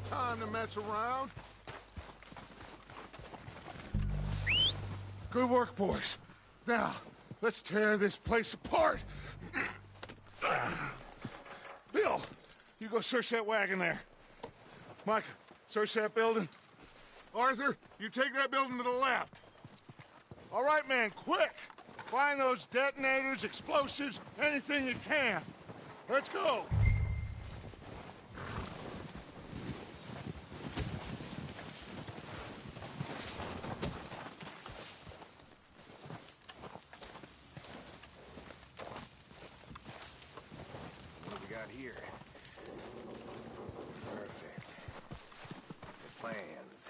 Time to mess around. Good work, boys. Now, let's tear this place apart. Bill, you go search that wagon there. Mike, search that building. Arthur, you take that building to the left. All right, man, quick. Find those detonators, explosives, anything you can. Let's go. Here. Perfect. The plans.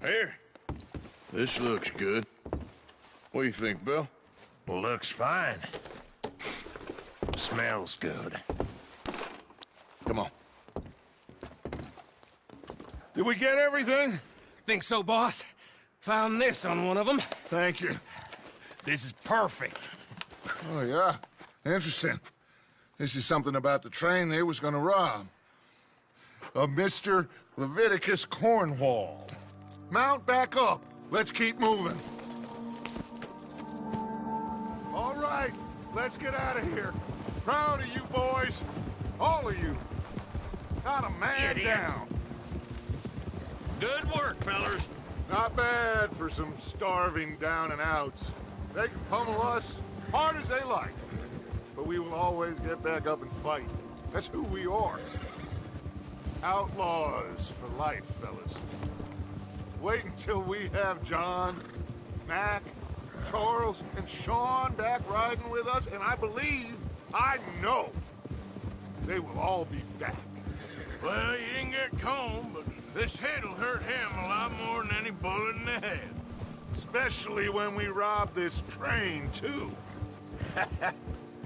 Here. This looks good. What do you think, Bill? Looks fine. Smells good. Come on. Did we get everything? Think so, boss. Found this on one of them. Thank you. This is perfect. Oh, yeah? Interesting. This is something about the train they was gonna rob. A Mr. Leviticus Cornwall. Mount back up. Let's keep moving. All right, let's get out of here. Proud of you boys. All of you. Not a man down. Good work, fellers. Not bad for some starving down and outs. They can pummel us hard as they like. But we will always get back up and fight. That's who we are. Outlaws for life, fellas. Wait until we have John, Mac, Charles, and Sean back riding with us, and I know, they will all be back. Well, you didn't get Combe, but this hit'll hurt him a lot more than any bullet in the head. Especially when we rob this train, too.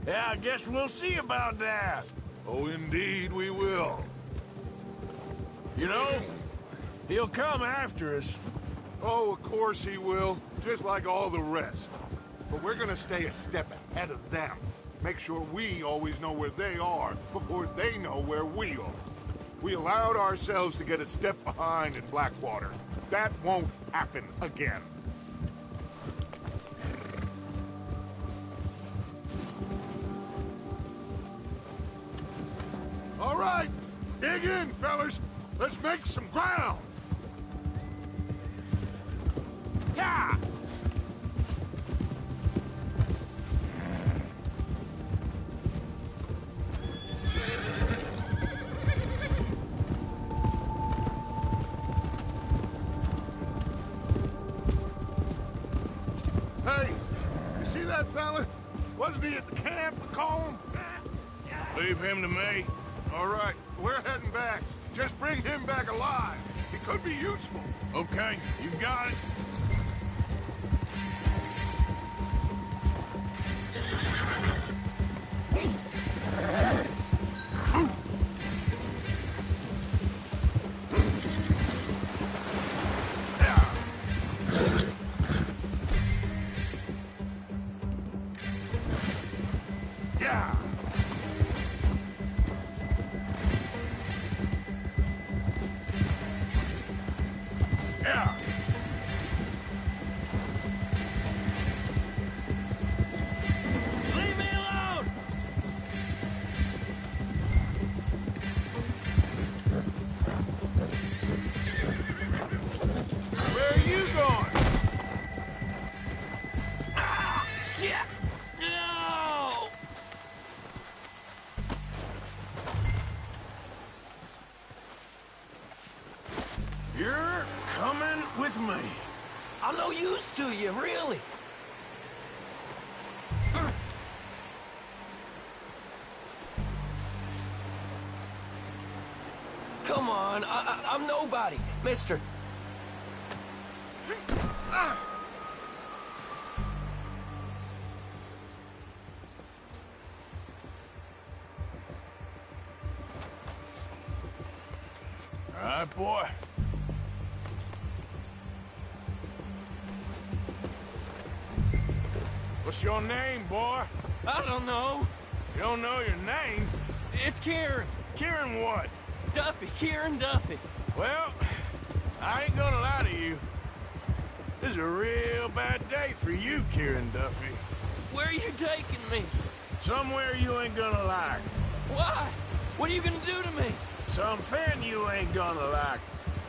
Yeah, I guess we'll see about that. Oh, indeed we will. You know, he'll come after us. Oh, of course he will, just like all the rest. But we're gonna stay a step ahead of them. Make sure we always know where they are before they know where we are. We allowed ourselves to get a step behind in Blackwater. That won't happen again. All right, dig in, fellas. Let's make some ground. Yeah! Hey, you see that fella? Wasn't he at the camp with Colm? Leave him to me. All right, we're heading back. Just bring him back alive. He could be useful. Okay, you got it. Yeah. Leave me alone! Where are you going? Ah! Shit! No! You're coming with me. I'm no use to you, really. Come on, I'm nobody, mister. All right, boy. What's your name, boy? I don't know. You don't know your name? It's Kieran. Kieran what? Duffy, Kieran Duffy. Well, I ain't gonna lie to you. This is a real bad day for you, Kieran Duffy. Where are you taking me? Somewhere you ain't gonna like. Why? What are you gonna do to me? Something you ain't gonna like.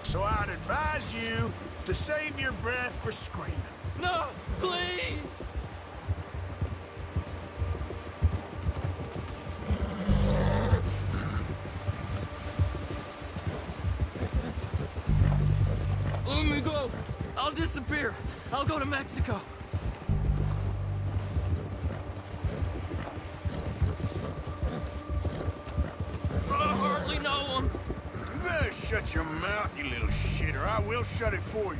So I'd advise you to save your breath for screaming. No, please! Let me go. I'll disappear. I'll go to Mexico. I hardly know him. You better shut your mouth, you little shit, or I will shut it for you.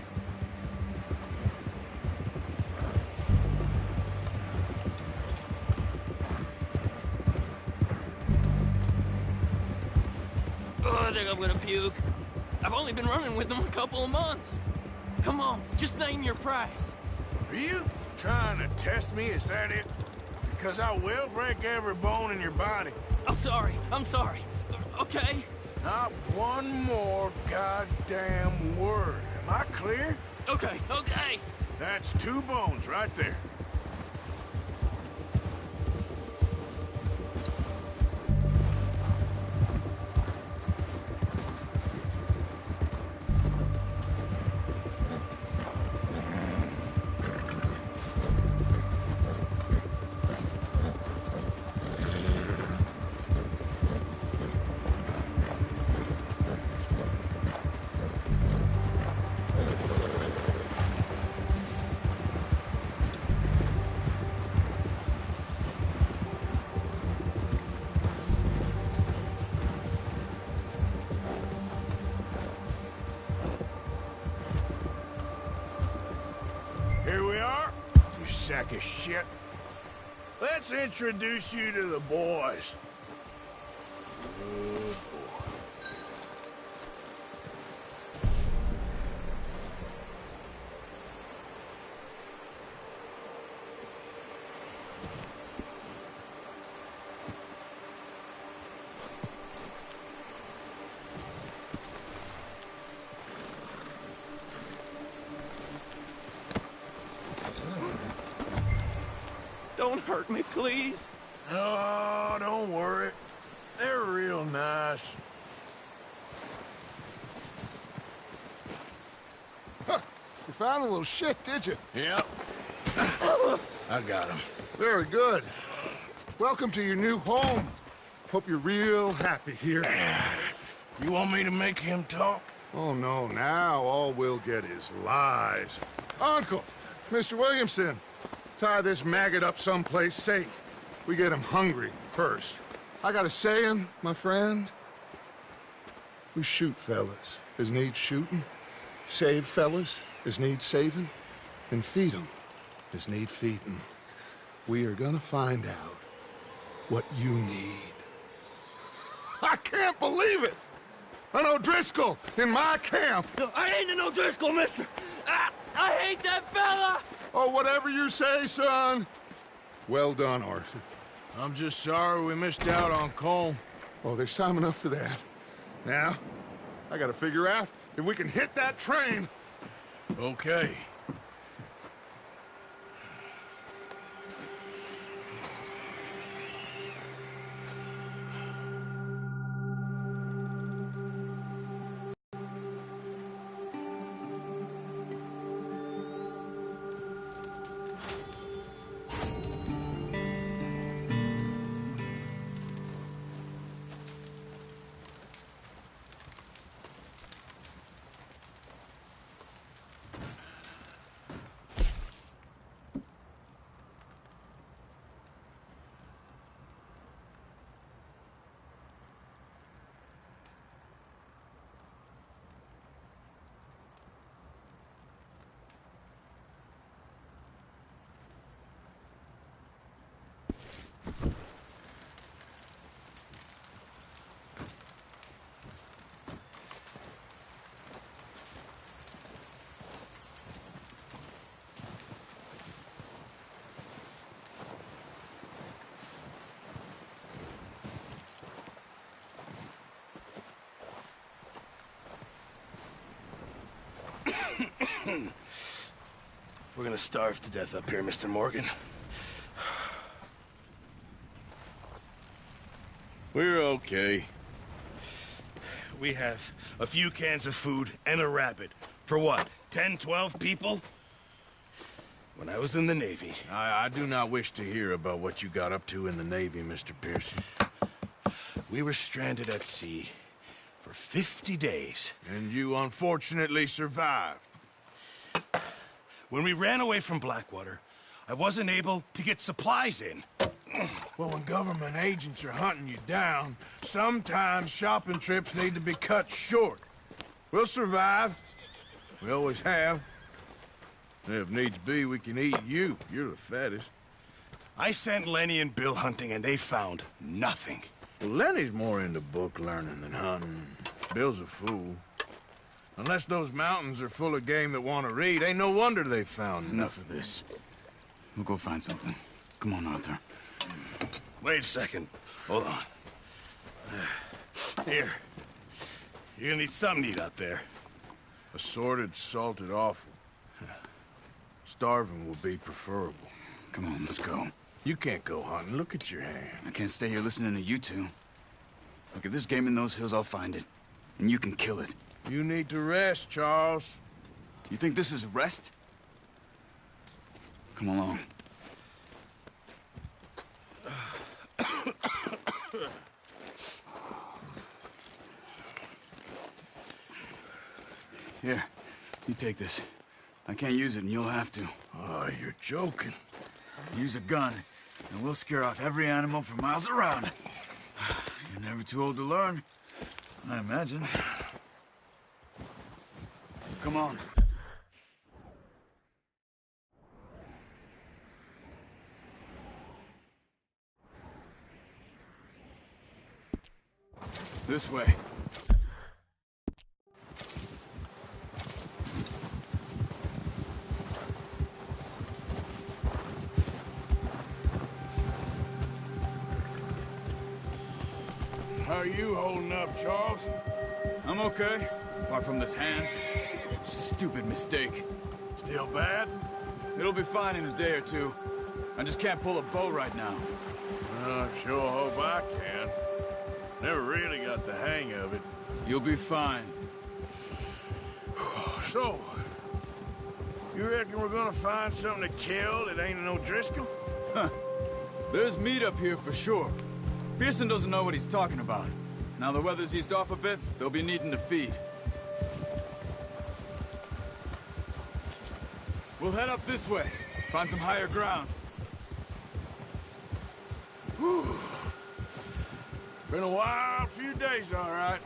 Oh, I think I'm gonna puke. I've only been running with them a couple of months. Come on, just name your price. Are you trying to test me? Is that it? Because I will break every bone in your body. I'm sorry. Okay? Not one more goddamn word. Am I clear? Okay. That's 2 bones right there. Here we are, you sack of shit. Let's introduce you to the boys. Good boy. Don't hurt me, please. Oh, don't worry. They're real nice. Huh. You found a little shit, did you? Yep. I got him. Very good. Welcome to your new home. Hope you're real happy here. You want me to make him talk? Oh, no. Now all we'll get is lies. Uncle, Mr. Williamson, tie this maggot up someplace safe. We get him hungry first. I got a saying, my friend. We shoot fellas as need shooting, save fellas as need saving, and feed 'em as need feeding. We are gonna find out what you need. I can't believe it! An O'Driscoll in my camp! I ain't an O'Driscoll, mister! I hate that fella! Oh, whatever you say, son. Well done, Arthur. I'm just sorry we missed out on Colm. Oh, there's time enough for that. Now, I gotta figure out if we can hit that train Okay. We're gonna starve to death up here, Mr. Morgan. We're okay. We have a few cans of food and a rabbit. For what, 10, 12 people? When I was in the Navy... I do not wish to hear about what you got up to in the Navy, Mr. Pearson. We were stranded at sea for 50 days. And you unfortunately survived. When we ran away from Blackwater, I wasn't able to get supplies in. Well, when government agents are hunting you down, sometimes shopping trips need to be cut short. We'll survive. We always have. If needs be, we can eat you. You're the fattest. I sent Lenny and Bill hunting, and they found nothing. Well, Lenny's more into book learning than hunting. Bill's a fool. Unless those mountains are full of game that want to read, ain't no wonder they found Enough of this. We'll go find something. Come on, Arthur. Wait a second. Hold on. Here. You're gonna need something to eat out there. Assorted, salted offal. Starving will be preferable. Come on, let's go. You can't go hunting. Look at your hand. I can't stay here listening to you two. Look, if there's game in those hills, I'll find it. And you can kill it. You need to rest, Charles. You think this is rest? Come along. Here, you take this. I can't use it, and you'll have to. Oh, you're joking. Use a gun, and we'll scare off every animal for miles around. You're never too old to learn, I imagine. Come on. This way. How are you holding up, Charles? I'm okay, apart from this hand. Stupid mistake. Still bad? It'll be fine in a day or two. I just can't pull a bow right now. I sure hope I can. Never really got the hang of it. You'll be fine. So, you reckon we're gonna find something to kill that ain't no Driscoll? Huh. There's meat up here for sure. Pearson doesn't know what he's talking about. Now the weather's eased off a bit, they'll be needing to feed. We'll head up this way. Find some higher ground. Whew. Been a wild few days, all right.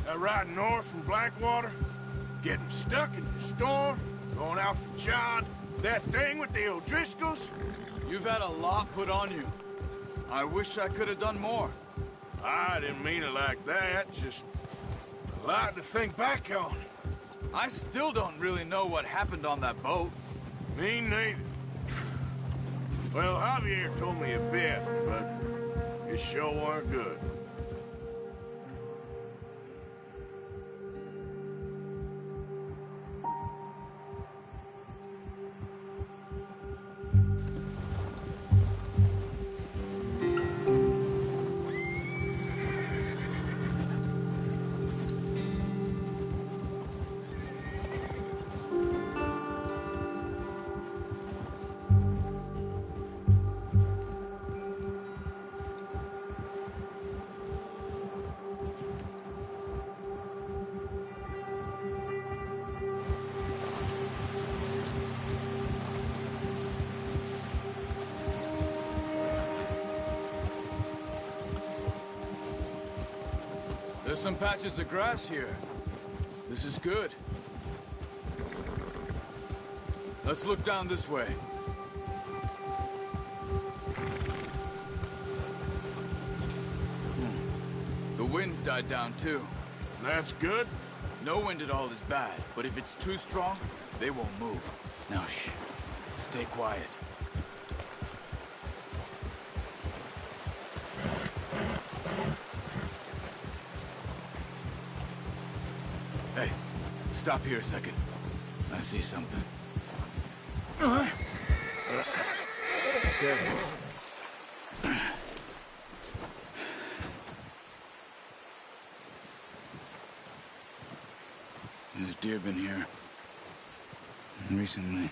That ride north from Blackwater, getting stuck in the storm, going out for John, that thing with the O'Driscolls. You've had a lot put on you. I wish I could have done more. I didn't mean it like that, just a lot to think back on. I still don't really know what happened on that boat. Me neither. Well, Javier told me a bit, but it sure weren't good. There's some patches of grass here. This is good. Let's look down this way. The wind's died down too. That's good. No wind at all is bad, but if it's too strong, they won't move. Now shh. Stay quiet. Hey, stop here a second. I see something. Careful. There's deer been here. Recently.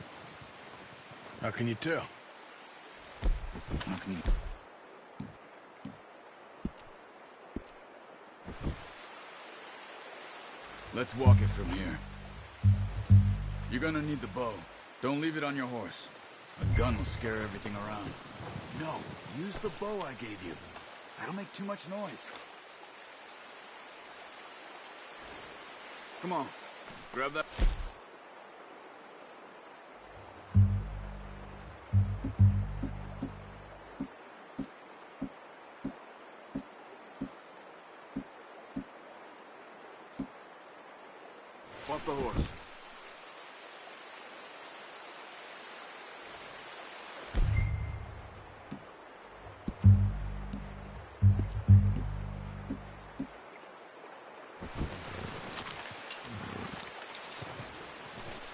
How can you tell? How can you... Let's walk it from here. You're gonna need the bow. Don't leave it on your horse. A gun will scare everything around. No, use the bow I gave you. That'll make too much noise. Come on, grab that. Off the horse.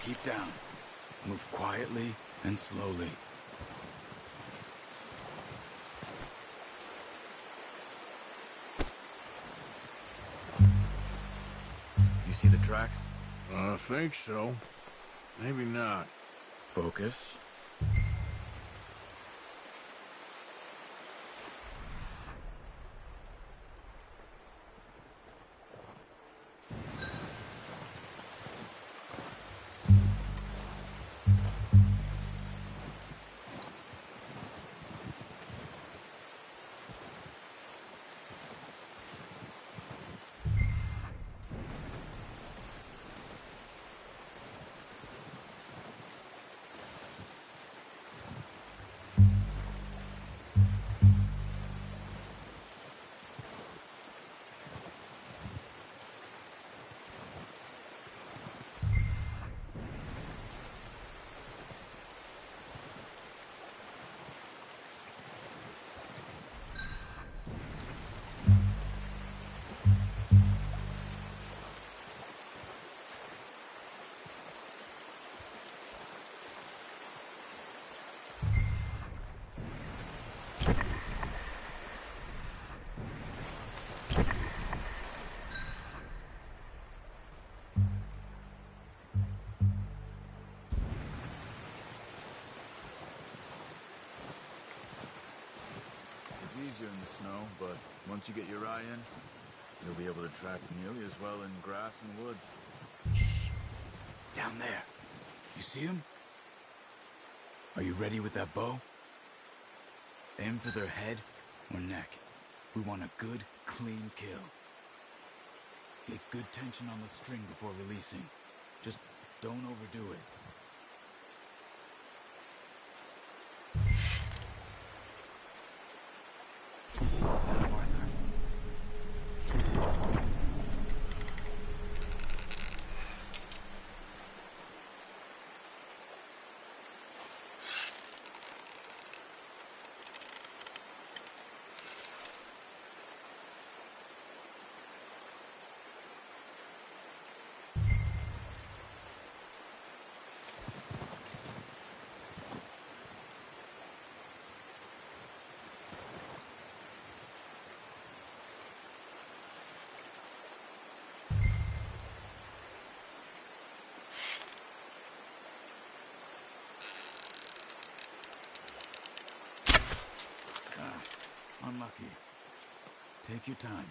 Keep down. Move quietly and slowly. You see the tracks? I think so. Maybe not. Focus. It's easier in the snow, but once you get your eye in, you'll be able to track nearly as well in grass and woods. Shh! Down there. You see him? Are you ready with that bow? Aim for their head or neck. We want a good, clean kill. Get good tension on the string before releasing. Just don't overdo it. Unlucky. Take your time.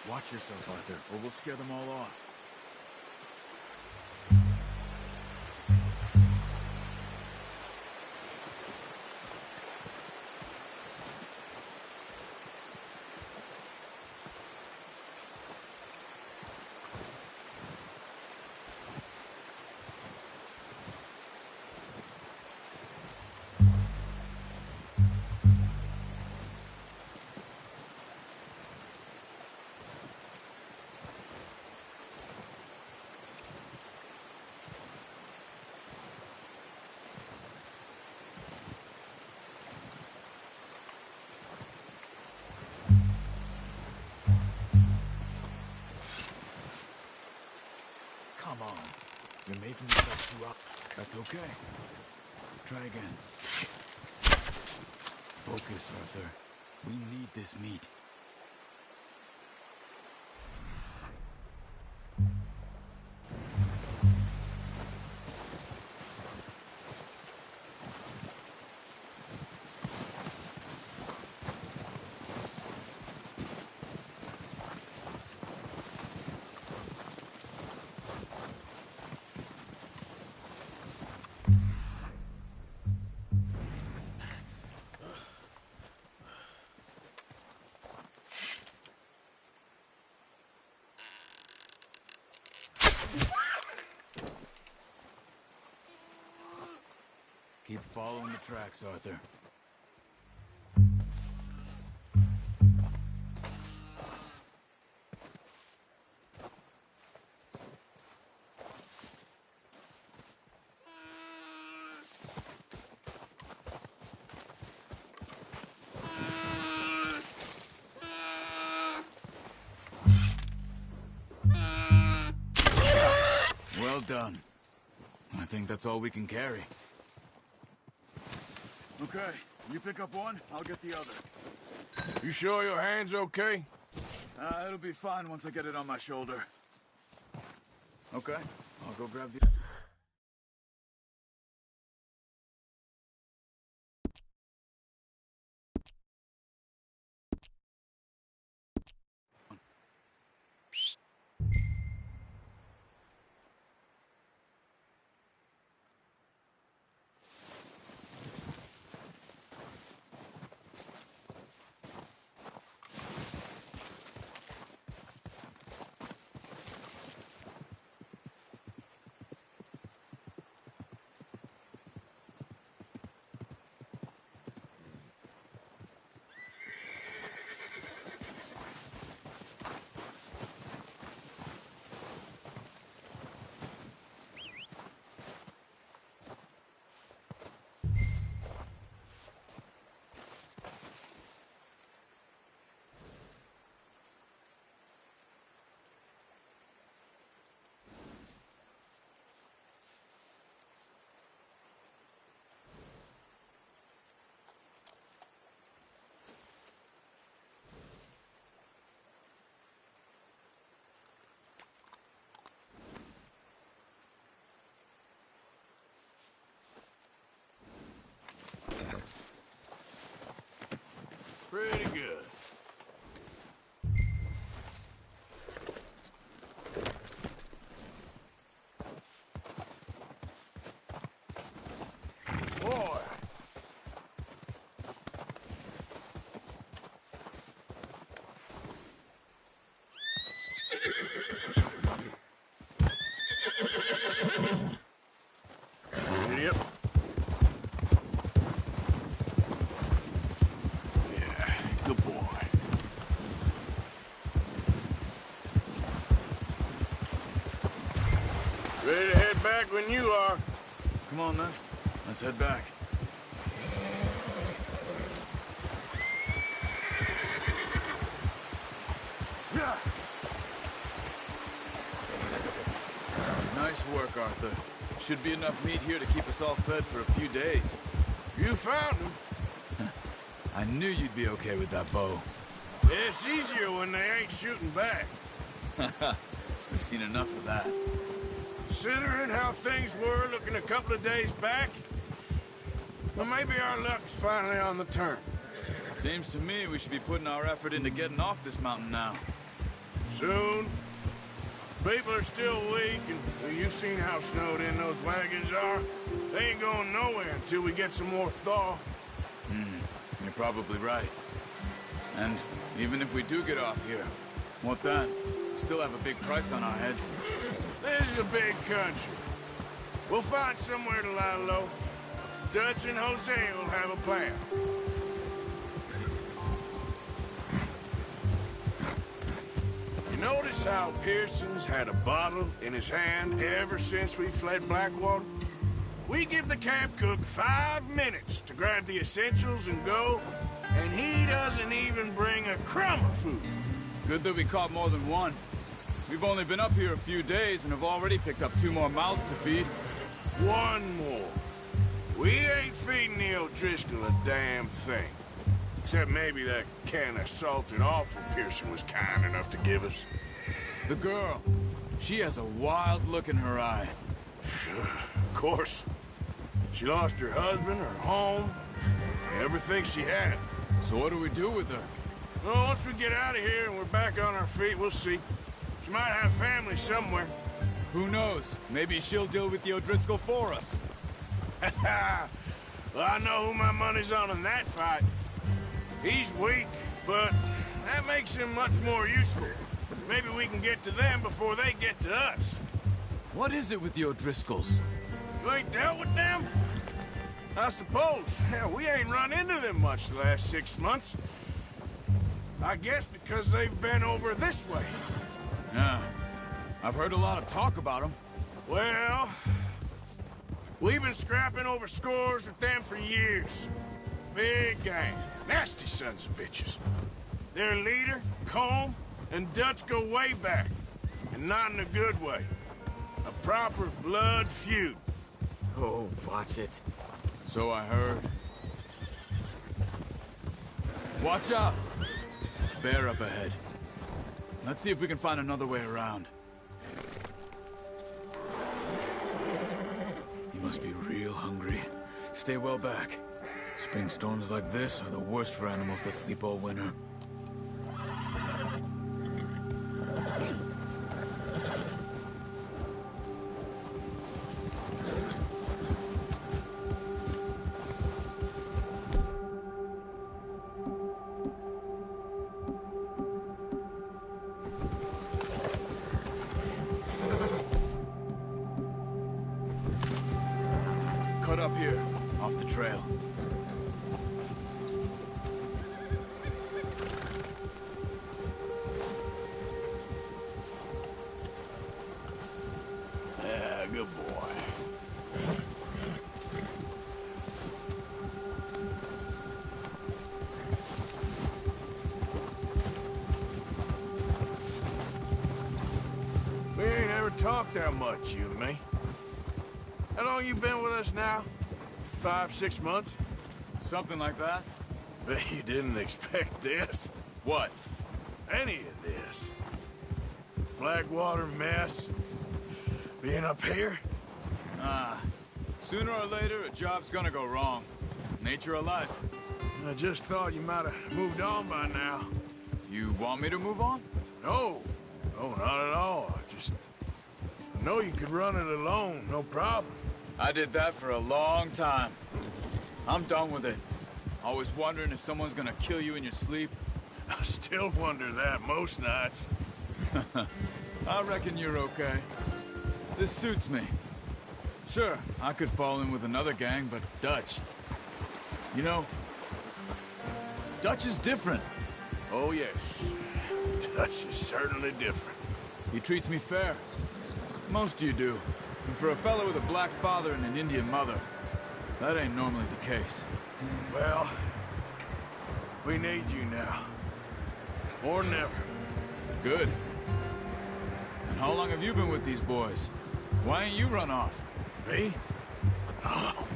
Watch yourself, Arthur, or we'll scare them all off. Come on. You're making yourself too up. That's okay. Try again. Focus, Arthur. We need this meat. Keep following the tracks, Arthur. Well done. I think that's all we can carry. Okay, you pick up one, I'll get the other. You sure your hand's okay? It'll be fine once I get it on my shoulder. Okay, I'll go grab the... Pretty good. Boy. Yep. Good boy. Ready to head back when you are. Come on, then. Let's head back. Yeah. Nice work, Arthur. Should be enough meat here to keep us all fed for a few days. You found him. I knew you'd be okay with that bow. Yeah, it's easier when they ain't shooting back. We've seen enough of that. Considering how things were looking a couple of days back, well, maybe our luck's finally on the turn. Seems to me we should be putting our effort into getting off this mountain now. Soon. People are still weak, and you've seen how snowed in those wagons are. They ain't going nowhere until we get some more thaw. You're probably right. And even if we do get off here, what then? We still have a big price on our heads. This is a big country. We'll find somewhere to lie low. Dutch and Hosea will have a plan. You notice how Pearson's had a bottle in his hand ever since we fled Blackwater? We give the camp cook 5 minutes to grab the essentials and go, and he doesn't even bring a crumb of food. Good that we caught more than one. We've only been up here a few days and have already picked up 2 more mouths to feed. 1 more. We ain't feeding the O'Driscoll a damn thing. Except maybe that can of salted offal Pearson was kind enough to give us. The girl. She has a wild look in her eye. Of course. She lost her husband, her home, everything she had. So what do we do with her? Well, once we get out of here and we're back on our feet, we'll see. She might have family somewhere. Who knows? Maybe she'll deal with the O'Driscoll for us. Well, I know who my money's on in that fight. He's weak, but that makes him much more useful. Maybe we can get to them before they get to us. What is it with the O'Driscolls? You ain't dealt with them? I suppose. Hell, we ain't run into them much the last 6 months. I guess because they've been over this way. Yeah. I've heard a lot of talk about them. Well, we've been scrapping over scores with them for years. Big gang. Nasty sons of bitches. Their leader, Colm, and Dutch go way back. And not in a good way. A proper blood feud. Oh, watch it. So I heard. Watch out! Bear up ahead. Let's see if we can find another way around. You must be real hungry. Stay well back. Spring storms like this are the worst for animals that sleep all winter. Cut up here, off the trail. Yeah, good boy. We ain't ever talked that much, you and me. How long you been with us now? 5, 6 months? Something like that? Bet you didn't expect this. What? Any of this. Blackwater mess. Being up here? Sooner or later, a job's gonna go wrong. Nature of life. I just thought you might have moved on by now. You want me to move on? No. No, not at all. I know you could run it alone, no problem. I did that for a long time. I'm done with it. Always wondering if someone's gonna kill you in your sleep. I still wonder that most nights. I reckon you're okay. This suits me. Sure, I could fall in with another gang, but Dutch... You know, Dutch is different. Oh, yes. Dutch is certainly different. He treats me fair. Most you do. And for a fellow with a black father and an Indian mother, that ain't normally the case. Well, we need you now. More than ever. Good. And how long have you been with these boys? Why ain't you run off? Me? Oh,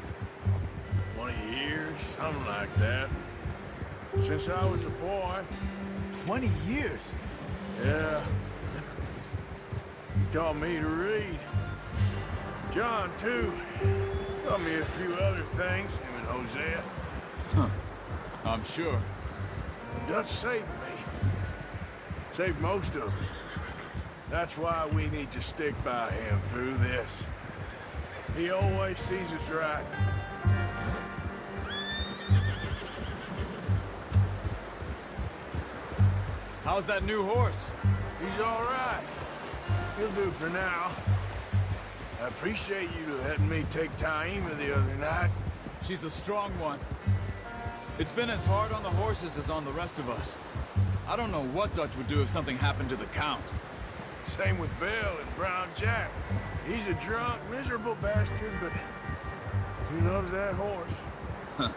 20 years, something like that. Since I was a boy. 20 years? Yeah. He taught me to read. John, too. Taught me a few other things, him and Hosea. Huh. I'm sure. Dutch saved me. Saved most of us. That's why we need to stick by him through this. He always sees us right. How's that new horse? He's all right. He'll do for now. I appreciate you letting me take Taima the other night. She's a strong one. It's been as hard on the horses as on the rest of us. I don't know what Dutch would do if something happened to the Count. Same with Bill and Brown Jack. He's a drunk, miserable bastard, but he loves that horse. Huh.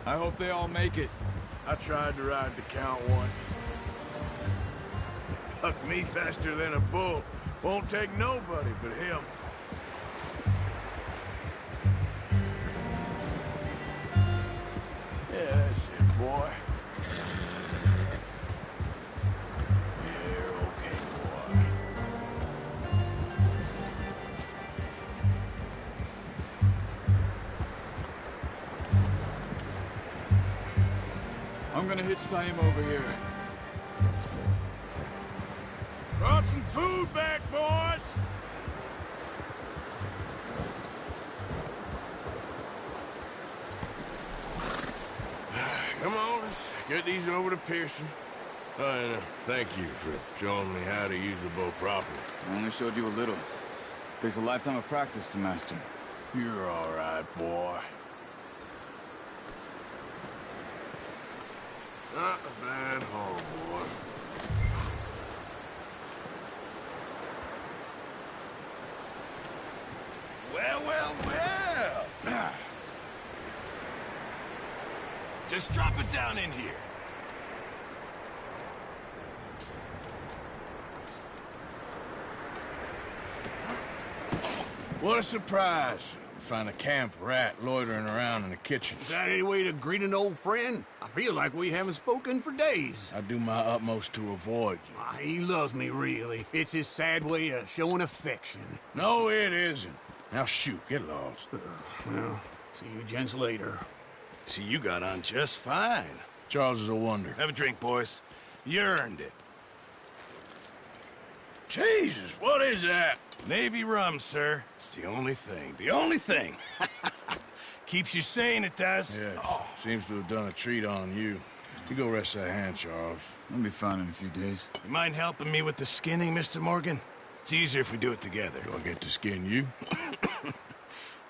I hope they all make it. I tried to ride the Count once. Bucked me faster than a bull. Won't take nobody but him. Yeah, that's it, boy. You're okay, boy. I'm gonna hitch Taima over here. Brought some food back, boys! Come on, let's get these over to Pearson. And thank you for showing me how to use the bow properly. I only showed you a little. Takes a lifetime of practice to master. You're all right, boy. Not a bad haul, boy. Well, well, well. Just drop it down in here. What a surprise. Find a camp rat loitering around in the kitchen. Is that any way to greet an old friend? I feel like we haven't spoken for days. I do my utmost to avoid you. He loves me, really. It's his sad way of showing affection. No, it isn't. Now shoot, get lost. Well, see you gents later. See, you got on just fine. Charles is a wonder. Have a drink, boys. You earned it. Jesus, what is that? Navy rum, sir. It's the only thing. The only thing. Keeps you sane, it does. Yeah, seems to have done a treat on you. You go rest that hand, Charles. I'll be fine in a few days. You mind helping me with the skinning, Mr. Morgan? It's easier if we do it together. Do I get to skin you?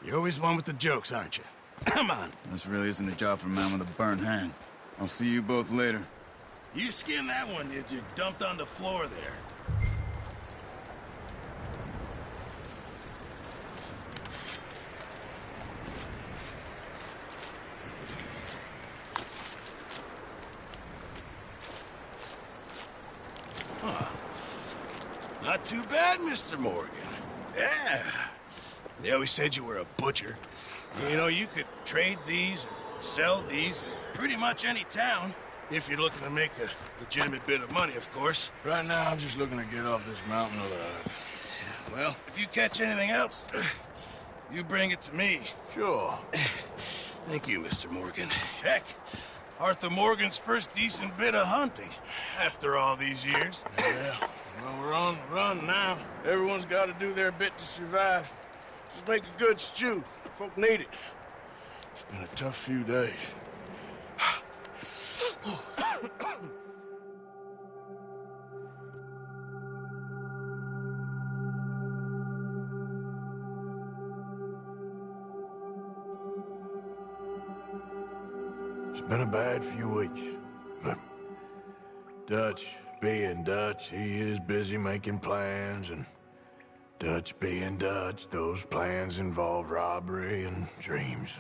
You're always one with the jokes, aren't you? Come on. This really isn't a job for a man with a burnt hand. I'll see you both later. You skin that one that you dumped on the floor there. Not too bad, Mr. Morgan. Yeah. They always said you were a butcher. You know, you could trade these or sell these in pretty much any town. If you're looking to make a legitimate bit of money, of course. Right now, I'm just looking to get off this mountain alive. Well, if you catch anything else, you bring it to me. Sure. Thank you, Mr. Morgan. Heck, Arthur Morgan's first decent bit of hunting after all these years. Yeah. Well, we're on the run now. Everyone's got to do their bit to survive. Just make a good stew. Folk need it. It's been a tough few days. It's been a bad few weeks, but Dutch being Dutch, he is busy making plans, and Dutch being Dutch, those plans involve robbery and dreams.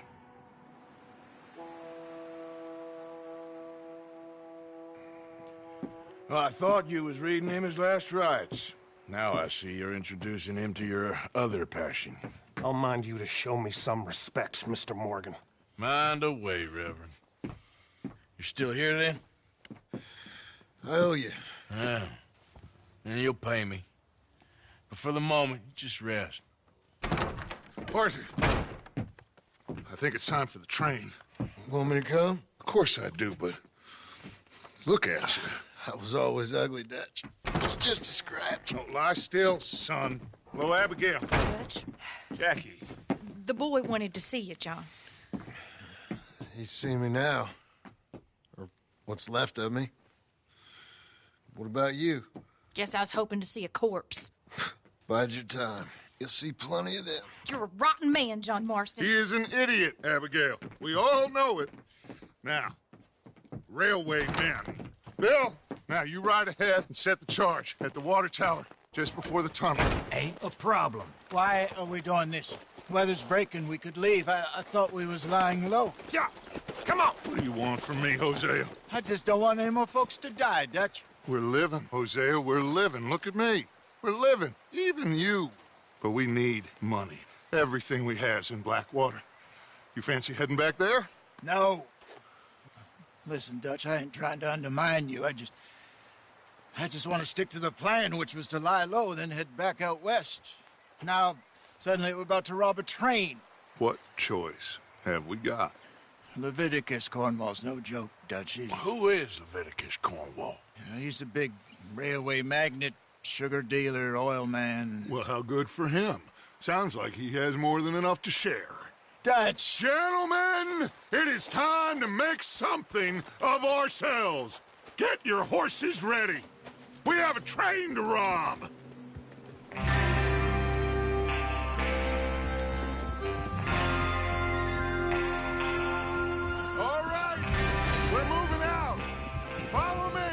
Well, I thought you was reading him his last rites. Now I see you're introducing him to your other passion. I'll mind you to show me some respect, Mr. Morgan. Mind away, Reverend. You're still here, then? I owe you. Yeah. And you'll pay me. But for the moment, just rest. Arthur, I think it's time for the train. Want me to come? Of course I do, but look at you. I was always ugly, Dutch. It's just a scratch. Don't lie still, son. Hello, Abigail. Dutch, Jackie. the boy wanted to see you, John. He's seen me now. Or what's left of me. What about you? Guess I was hoping to see a corpse. Bide your time. You'll see plenty of them. You're a rotten man, John Marston. He is an idiot, Abigail. We all know it. Now, railway men. Bill, now you ride ahead and set the charge at the water tower just before the tunnel. Ain't a problem. Why are we doing this? Weather's breaking. We could leave. I thought we was lying low. Yeah, come on. What do you want from me, Hosea? I just don't want any more folks to die, Dutch. We're living, Hosea. We're living. Look at me. We're living. Even you. But we need money. Everything we has in Blackwater. You fancy heading back there? No. Listen, Dutch, I ain't trying to undermine you. I just want to stick to the plan, which was to lie low, then head back out west. Now, suddenly we're about to rob a train. What choice have we got? Leviticus Cornwall's no joke, Dutch. Who is Leviticus Cornwall? He's a big railway magnate, sugar dealer, oil man. Well, how good for him. Sounds like he has more than enough to share. Dutch! Gentlemen, it is time to make something of ourselves. Get your horses ready. We have a train to rob. All right, we're moving out. Follow me.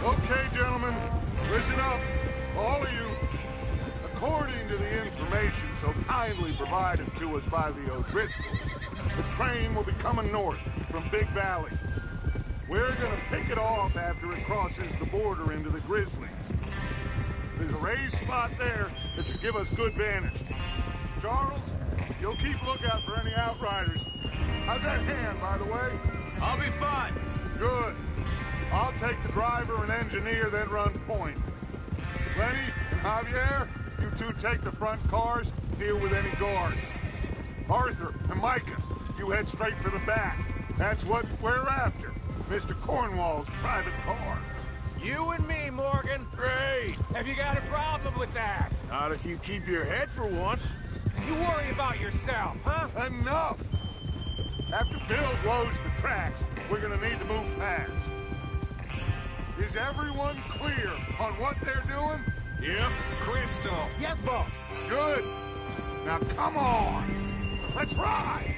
Okay, gentlemen, listen up, all of you. According to the information so kindly provided to us by the O'Driscolls, the train will be coming north from Big Valley. We're gonna pick it off after it crosses the border into the Grizzlies. There's a raised spot there that should give us good vantage. Charles, you'll keep lookout for any outriders. How's that hand, by the way? I'll be fine. Good. I'll take the driver and engineer, then run point. Lenny and Javier, you two take the front cars, deal with any guards. Arthur and Micah, you head straight for the back. That's what we're after. Mr. Cornwall's private car. You and me, Morgan. Great. Have you got a problem with that? Not if you keep your head for once. You worry about yourself, huh? Enough! After Bill blows the tracks, we're gonna need to move fast. Is everyone clear on what they're doing? Yep. Crystal. Yes, boss. Good. Now come on. Let's ride.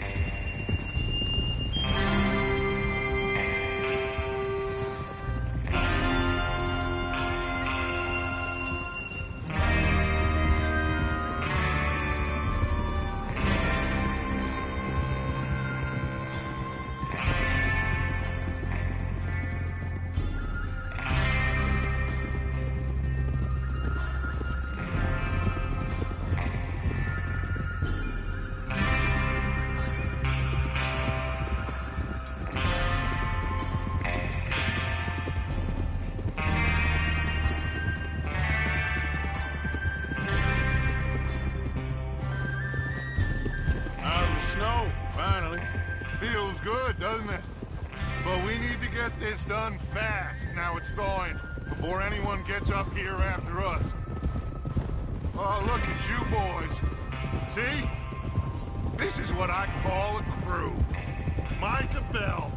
it, doesn't it? But we need to get this done fast, now it's thawing, before anyone gets up here after us. Oh, look at you boys. See? This is what I call a crew. Micah Bell,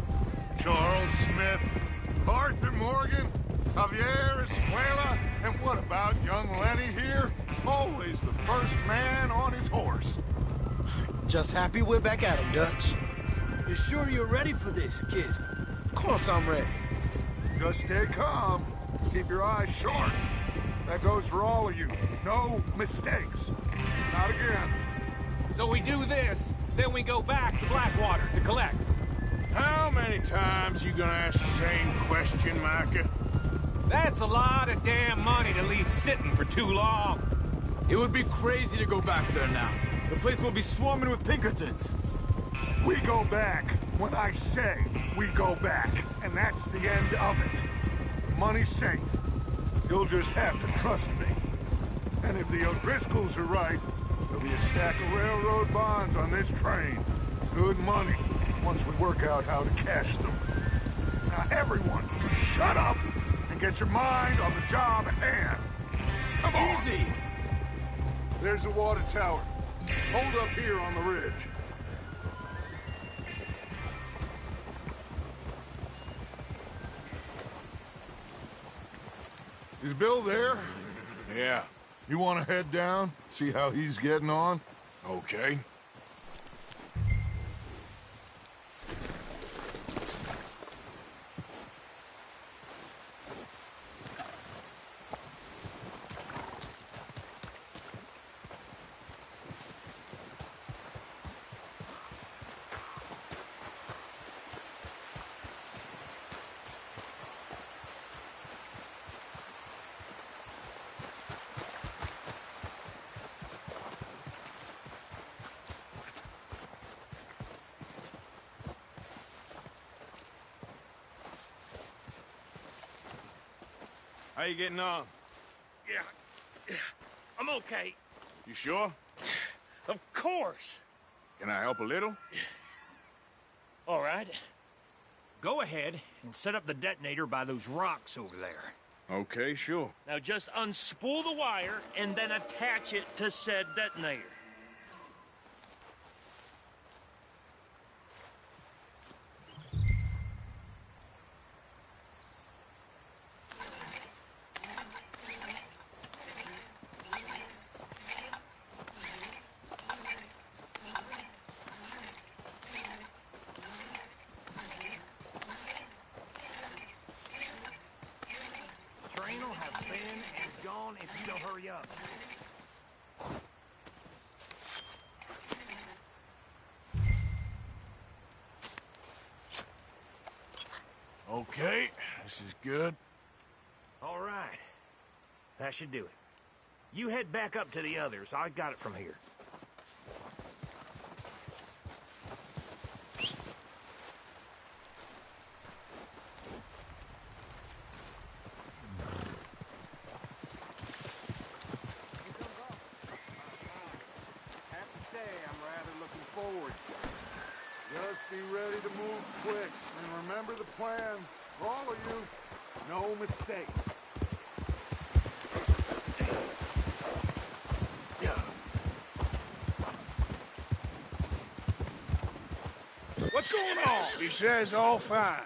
Charles Smith, Arthur Morgan, Javier Escuela, and what about young Lenny here? Always the first man on his horse. Just happy we're back at him, Dutch. You sure you're ready for this, kid? Of course I'm ready. Just stay calm. Keep your eyes sharp. That goes for all of you. No mistakes. Not again. So we do this, then we go back to Blackwater to collect. How many times you gonna ask the same question, Micah? That's a lot of damn money to leave sitting for too long. It would be crazy to go back there now. The place will be swarming with Pinkertons. We go back when I say we go back, and that's the end of it. Money's safe. You'll just have to trust me. And if the O'Driscolls are right, there'll be a stack of railroad bonds on this train. Good money, once we work out how to cash them. Now everyone, shut up and get your mind on the job at hand. Come on! Easy! There's the water tower. Hold up here on the ridge. Is Bill there? Yeah. You want to head down, see how he's getting on? Okay. How you getting on? Yeah. I'm okay. You sure? Of course. Can I help a little? All right. Go ahead and set up the detonator by those rocks over there. Okay, sure. Now just unspool the wire and then attach it to said detonator. Train will have been and gone if you don't hurry up. Okay, this is good. All right. That should do it. You head back up to the others. I got it from here. Just be ready to move quick, and remember the plan. For all of you, no mistakes. What's going on? He says all fine.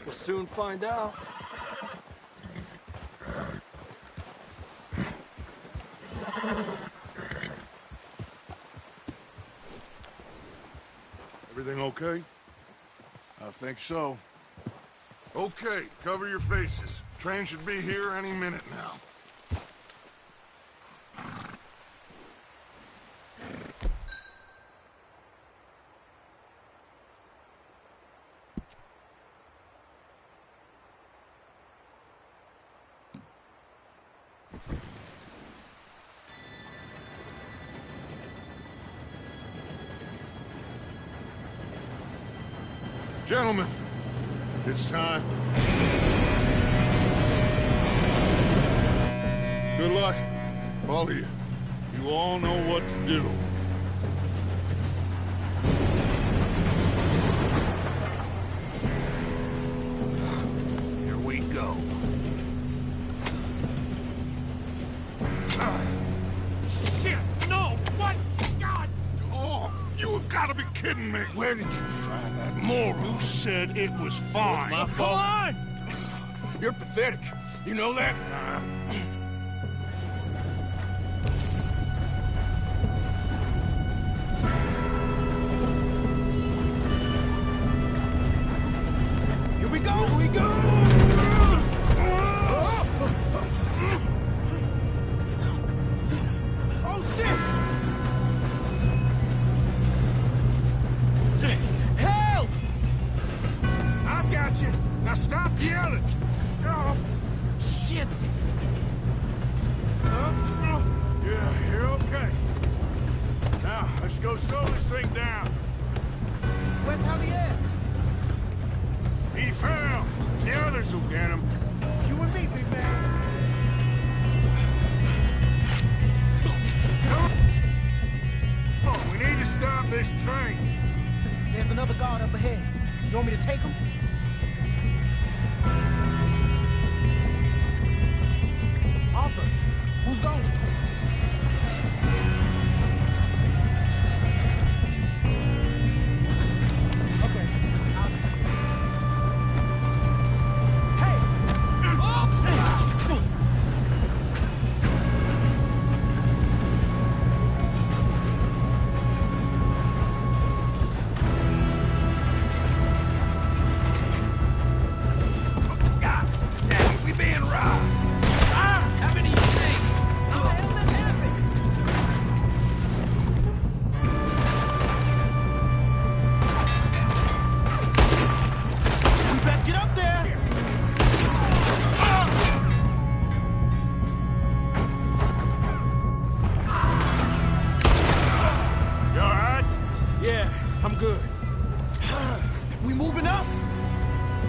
We'll soon find out. Everything okay? I think so. Okay, cover your faces. Train should be here any minute now. Gentlemen, it's time. Good luck, all of you. You all know what to do. gotta be kidding me! Where did you find that moron? You said it was fine. It's my fault. Come on! You're pathetic. You know that? Here we go! Here we go! Oh, shit! Help! I've got you. Now stop yelling. Oh, shit! Yeah, you're okay. Now, let's go slow this thing down. Where's Javier? He fell. The others will get him. You and me, big man. Come on, we need to stop this train. There's another guard up ahead. You want me to take him? Arthur, who's going? Okay, I'll just get it. Hey! God damn it, we being robbed. How many you see? What the hell that happened? We best get up there! You all right? Yeah, I'm good. We moving up?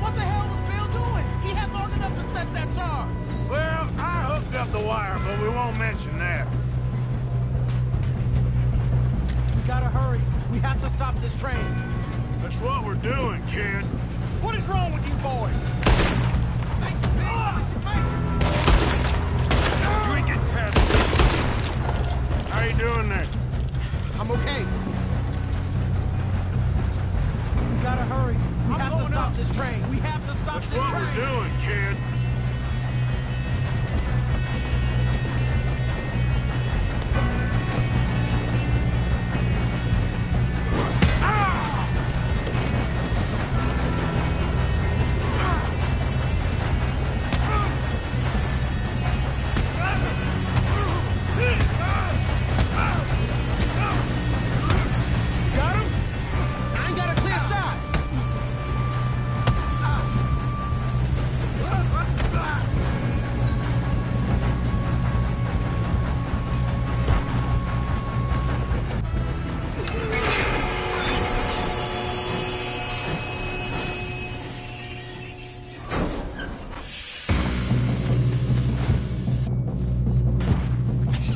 What the hell was Bill doing? He had long enough to set that charge. Well, I hooked up the wire, but we won't mention that. We gotta hurry. We have to stop this train. That's what we're doing, kid. What is wrong with you boys? You ain't getting past this. How you doing there? I'm okay. We gotta hurry. We I'm have to going stop up. this train. We have to stop That's this what train. we're doing, kid. Got him? I ain't got a clear shot.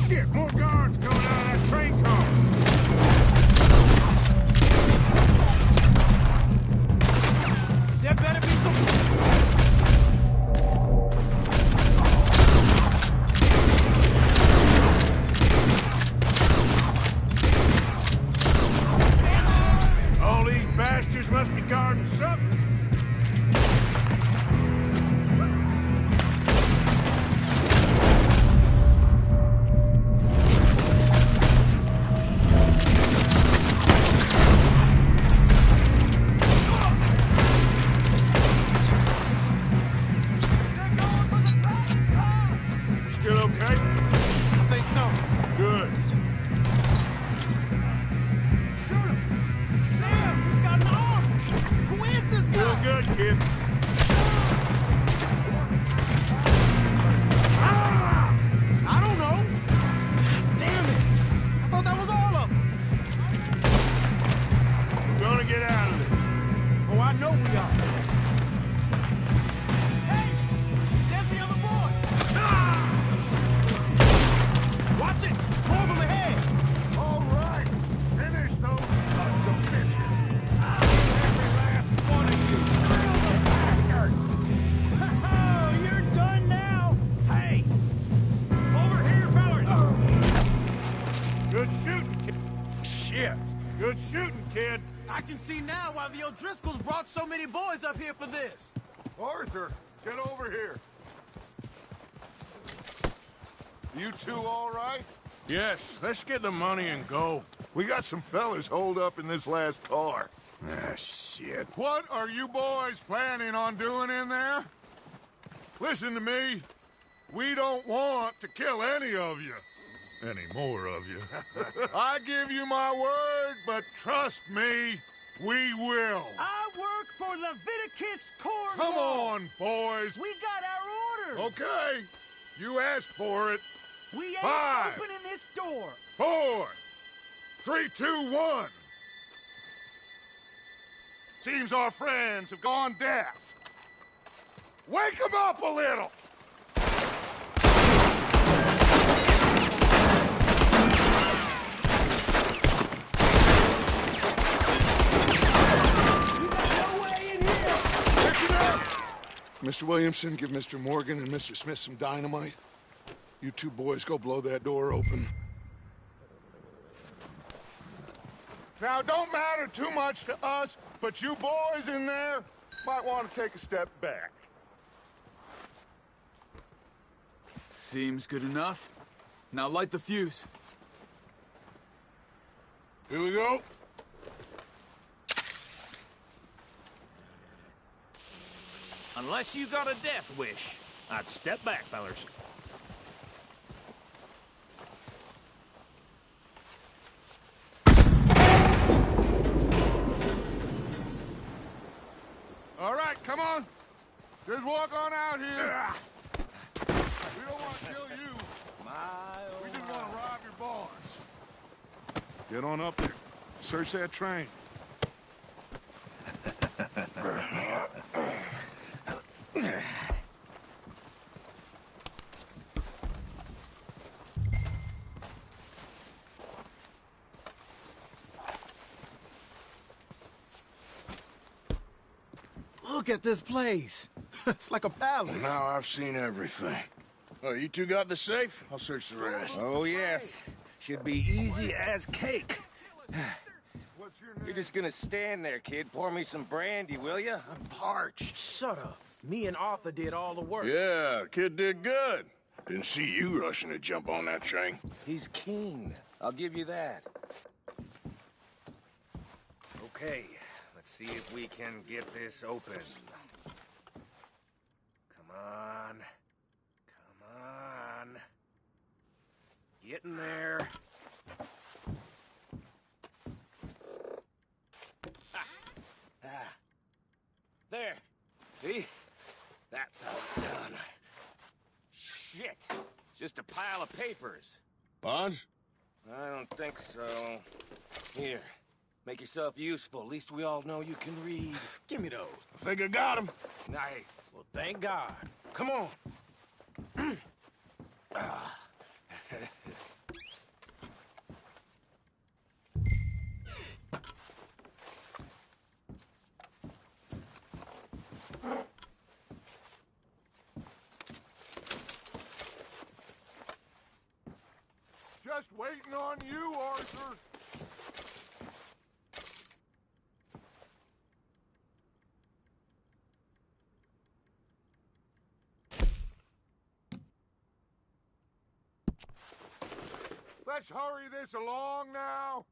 Shit, more guards coming out of that train car. There better be some... All these bastards must be guarding something. Still okay? I think so. Good. Damn, he's got an arm. Who is this guy? Doing good, kid. I don't know. Damn it. I thought that was all of them. We're gonna get out of this. Oh, I know we are. Hey, there's the other boy. Watch it. Hold him ahead. All right, finish those sons of bitches. Every last one of you. Oh, you're done now? Hey! Over here, fellas! Good shooting, kid. Shit. Good shooting, kid. I can see now why the O'Driscolls brought so many boys up here for this. Arthur, get over here. You two all right? Yes, let's get the money and go. We got some fellas holed up in this last car. Ah, shit. What are you boys planning on doing in there? Listen to me. We don't want to kill any of you. Any more of you. I give you my word, but trust me, we will. I work for Leviticus Cornwall. Come on, boys. We got our orders. Okay. You asked for it. We ain't 5, opening this door. 4, 3, 2, 1. Seems our friends have gone deaf. Wake them up a little. Mr. Williamson, give Mr. Morgan and Mr. Smith some dynamite. You two boys go blow that door open. Now, don't matter too much to us, but you boys in there might want to take a step back. Seems good enough. Now light the fuse. Here we go. Unless you got a death wish, I'd step back, fellers. All right, come on. Just walk on out here. We don't want to kill you. We just want to rob your boss. Get on up there. Search that train. Look at this place. It's like a palace. Now I've seen everything. Oh, you two got the safe? I'll search the rest. Oh, yes. Should be easy as cake. You're just gonna stand there, kid. Pour me some brandy, will you? I'm parched. Shut up. Me and Arthur did all the work. Yeah, kid did good. Didn't see you rushing to jump on that train. He's keen. I'll give you that. Okay, let's see if we can get this open. Come on. Come on. Get in there. There. See? That's how it's done. Shit. Just a pile of papers. Bonds? I don't think so. Here. Make yourself useful. At least we all know you can read. Give me those. I think I got him. Nice. Well, thank God. Come on. Just waiting on you, Arthur. Let's hurry this along now.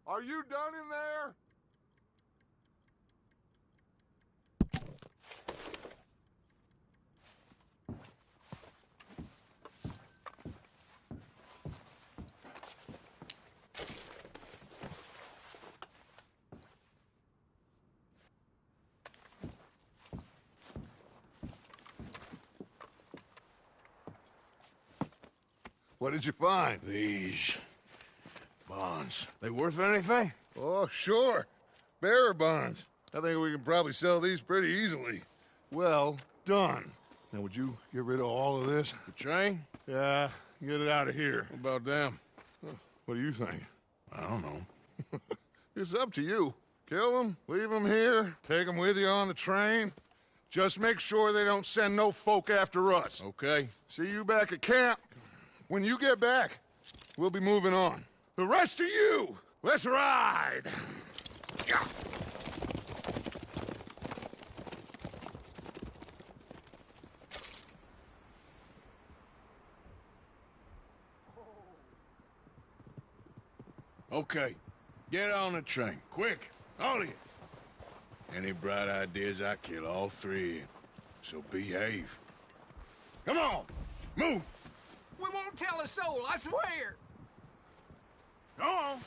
Are you done in there? What did you find? These bonds. They worth anything? Oh, sure. Bearer bonds. I think we can probably sell these pretty easily. Well done. Now, would you get rid of all of this? The train? Yeah, get it out of here. What about them? What do you think? I don't know. It's up to you. Kill them, leave them here, take them with you on the train. Just make sure they don't send no folk after us. Okay. See you back at camp. When you get back, we'll be moving on. The rest of you, let's ride! Yeah. Okay. Get on the train. Quick. All of you. Any bright ideas, I kill all three of you. So behave. Come on! Move! We won't tell a soul, I swear! Go on!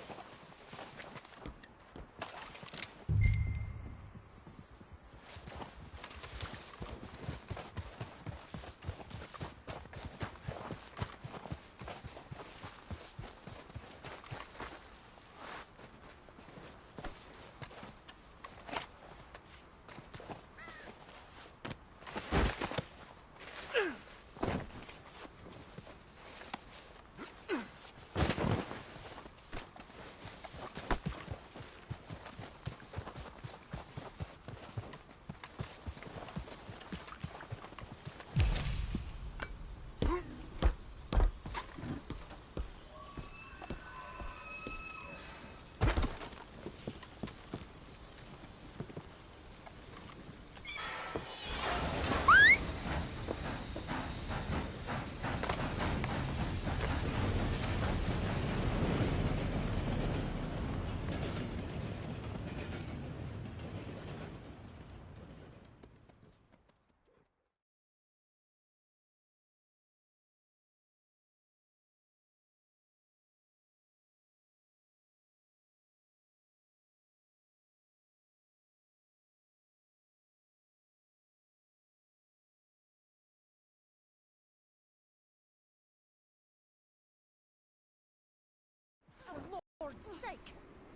For Lord's sake,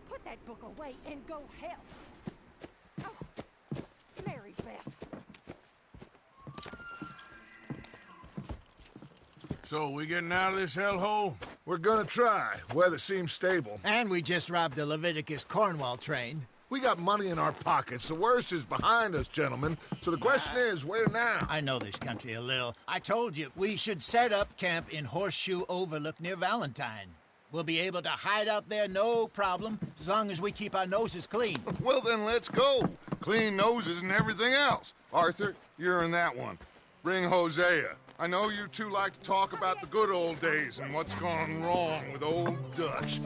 put that book away and go help. Oh, Mary Beth. So, we getting out of this hellhole? We're gonna try. Weather seems stable. And we just robbed the Leviticus Cornwall train. We got money in our pockets. The worst is behind us, gentlemen. So the question is, where now? I know this country a little. I told you, we should set up camp in Horseshoe Overlook near Valentine. We'll be able to hide out there, no problem, as long as we keep our noses clean. Well, then let's go. Clean noses and everything else. Arthur, you're in that one. Bring Hosea. I know you two like to talk about the good old days and what's gone wrong with old Dutch.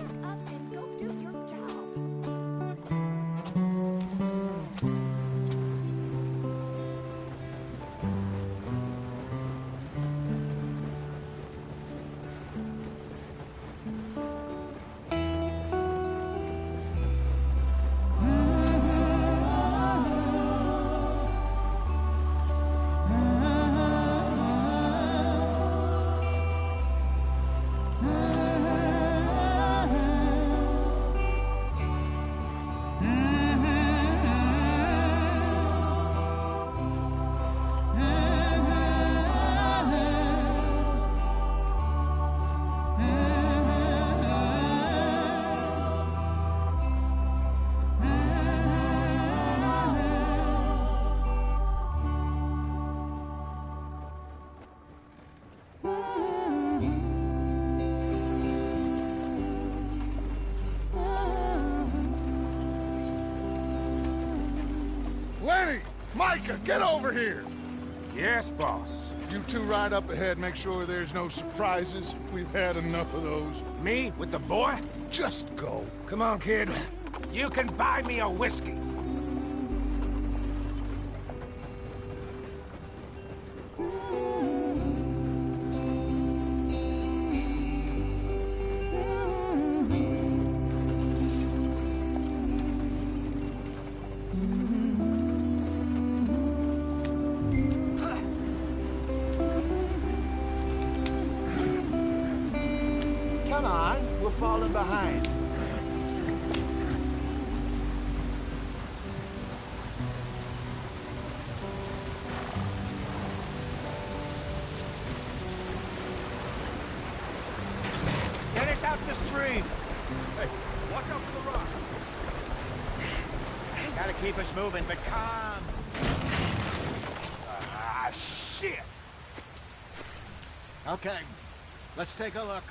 Lenny! Micah, get over here! Yes, boss. You two ride up ahead, make sure there's no surprises. We've had enough of those. Me? With the boy? Just go. Come on, kid. You can buy me a whiskey. Come on, we're falling behind. Get us out the stream. Hey, watch out for the rock. Gotta keep us moving, but calm. Ah, shit! Okay, let's take a look.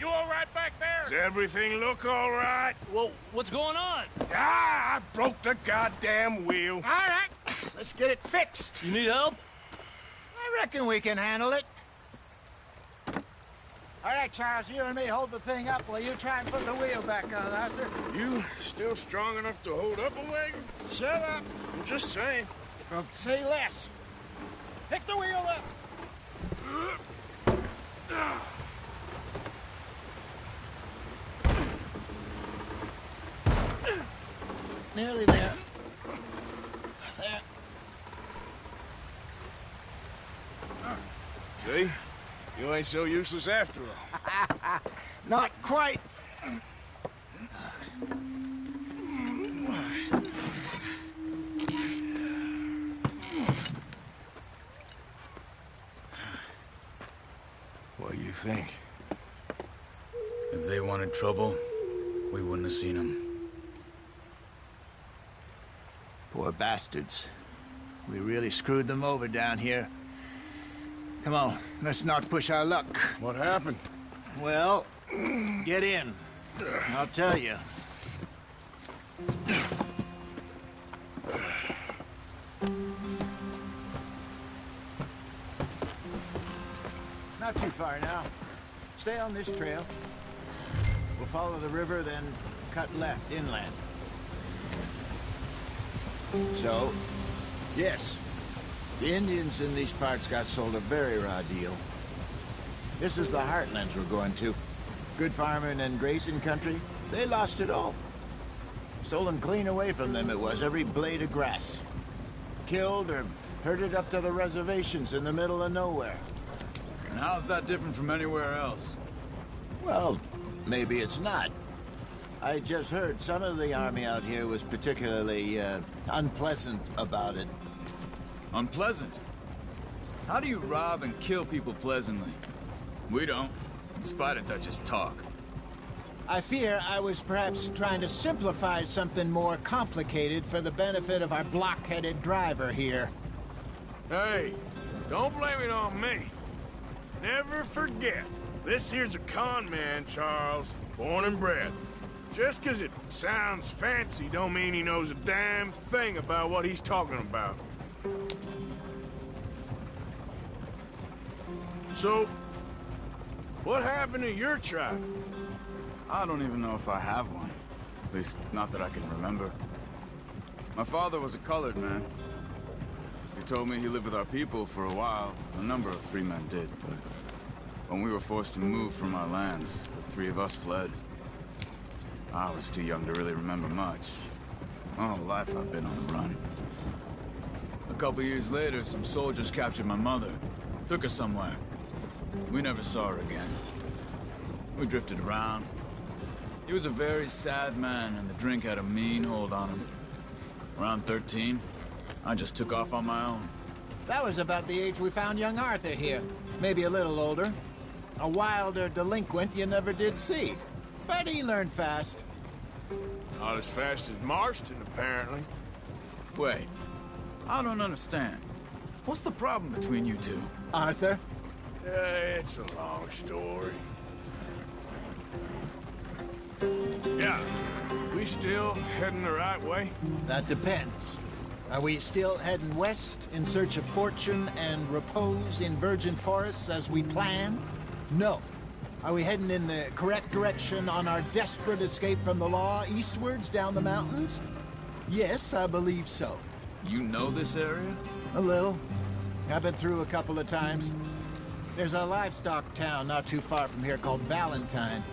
You all right back there? Does everything look all right? Well, what's going on? Ah, I broke the goddamn wheel. All right, let's get it fixed. You need help? I reckon we can handle it. All right, Charles, you and me hold the thing up while you try and put the wheel back on, Arthur. You still strong enough to hold up a wagon? Shut up. I'm just saying. Well, say less. Pick the wheel up. Nearly there. There. See? You ain't so useless after all. Not quite. What do you think? If they wanted trouble, we wouldn't have seen them. Poor bastards. We really screwed them over down here. Come on, let's not push our luck. What happened? Well, get in. I'll tell you. Not too far now. Stay on this trail. We'll follow the river, then cut left inland. So, yes, the Indians in these parts got sold a very raw deal. This is the heartlands we're going to. Good farming and grazing country, they lost it all. Stolen clean away from them it was, every blade of grass. Killed or herded up to the reservations in the middle of nowhere. And how's that different from anywhere else? Well, maybe it's not. I just heard some of the army out here was particularly, unpleasant about it. Unpleasant? How do you rob and kill people pleasantly? We don't, in spite of Dutch's talk. I fear I was perhaps trying to simplify something more complicated for the benefit of our block-headed driver here. Hey, don't blame it on me. Never forget, this here's a con man, Charles, born and bred. Just 'cause it sounds fancy don't mean he knows a damn thing about what he's talking about. So, what happened to your tribe? I don't even know if I have one. At least, not that I can remember. My father was a colored man. He told me he lived with our people for a while. A number of free men did, but when we were forced to move from our lands, the three of us fled. I was too young to really remember much. My whole life I've been on the run. A couple years later, some soldiers captured my mother. Took her somewhere. We never saw her again. We drifted around. He was a very sad man, and the drink had a mean hold on him. Around 13, I just took off on my own. That was about the age we found young Arthur here. Maybe a little older. A wilder delinquent you never did see. But he learned fast. Not as fast as Marston, apparently. Wait, I don't understand. What's the problem between you two? Arthur? It's a long story. Yeah, we still heading the right way? That depends. Are we still heading west in search of fortune and repose in virgin forests as we planned? No. Are we heading in the correct direction on our desperate escape from the law eastwards down the mountains? Yes, I believe so. You know this area? A little. I've been through a couple of times. There's a livestock town not too far from here called Valentine.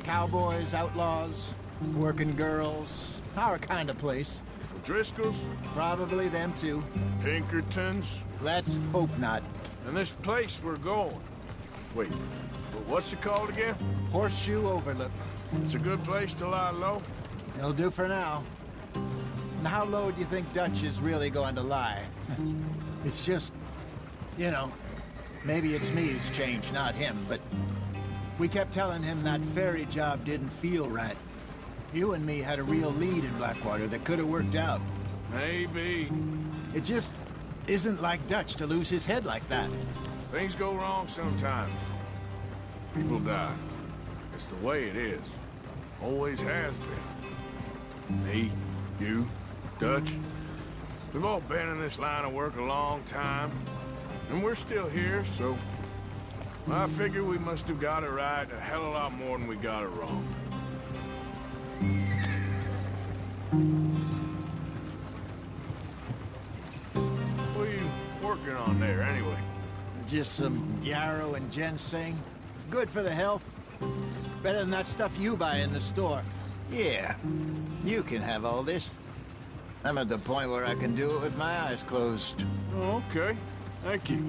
Cowboys, outlaws, working girls, our kind of place. Driscoll's? Probably them too. Pinkertons? Let's hope not. And this place we're going. Wait, but what's it called again? Horseshoe Overlook. It's a good place to lie low? It'll do for now. And how low do you think Dutch is really going to lie? It's just, you know, maybe it's me who's changed, not him, but we kept telling him that ferry job didn't feel right. You and me had a real lead in Blackwater that could have worked out. Maybe. It isn't like Dutch to lose his head like that. Things go wrong sometimes. People die. It's the way it is. Always has been. Me, you, Dutch. We've all been in this line of work a long time. And we're still here, so... I figure we must have got it right a hell of a lot more than we got it wrong. What are you working on there, anyway? Just some yarrow and ginseng. Good for the health. Better than that stuff you buy in the store. Yeah, you can have all this. I'm at the point where I can do it with my eyes closed. Oh, okay. Thank you.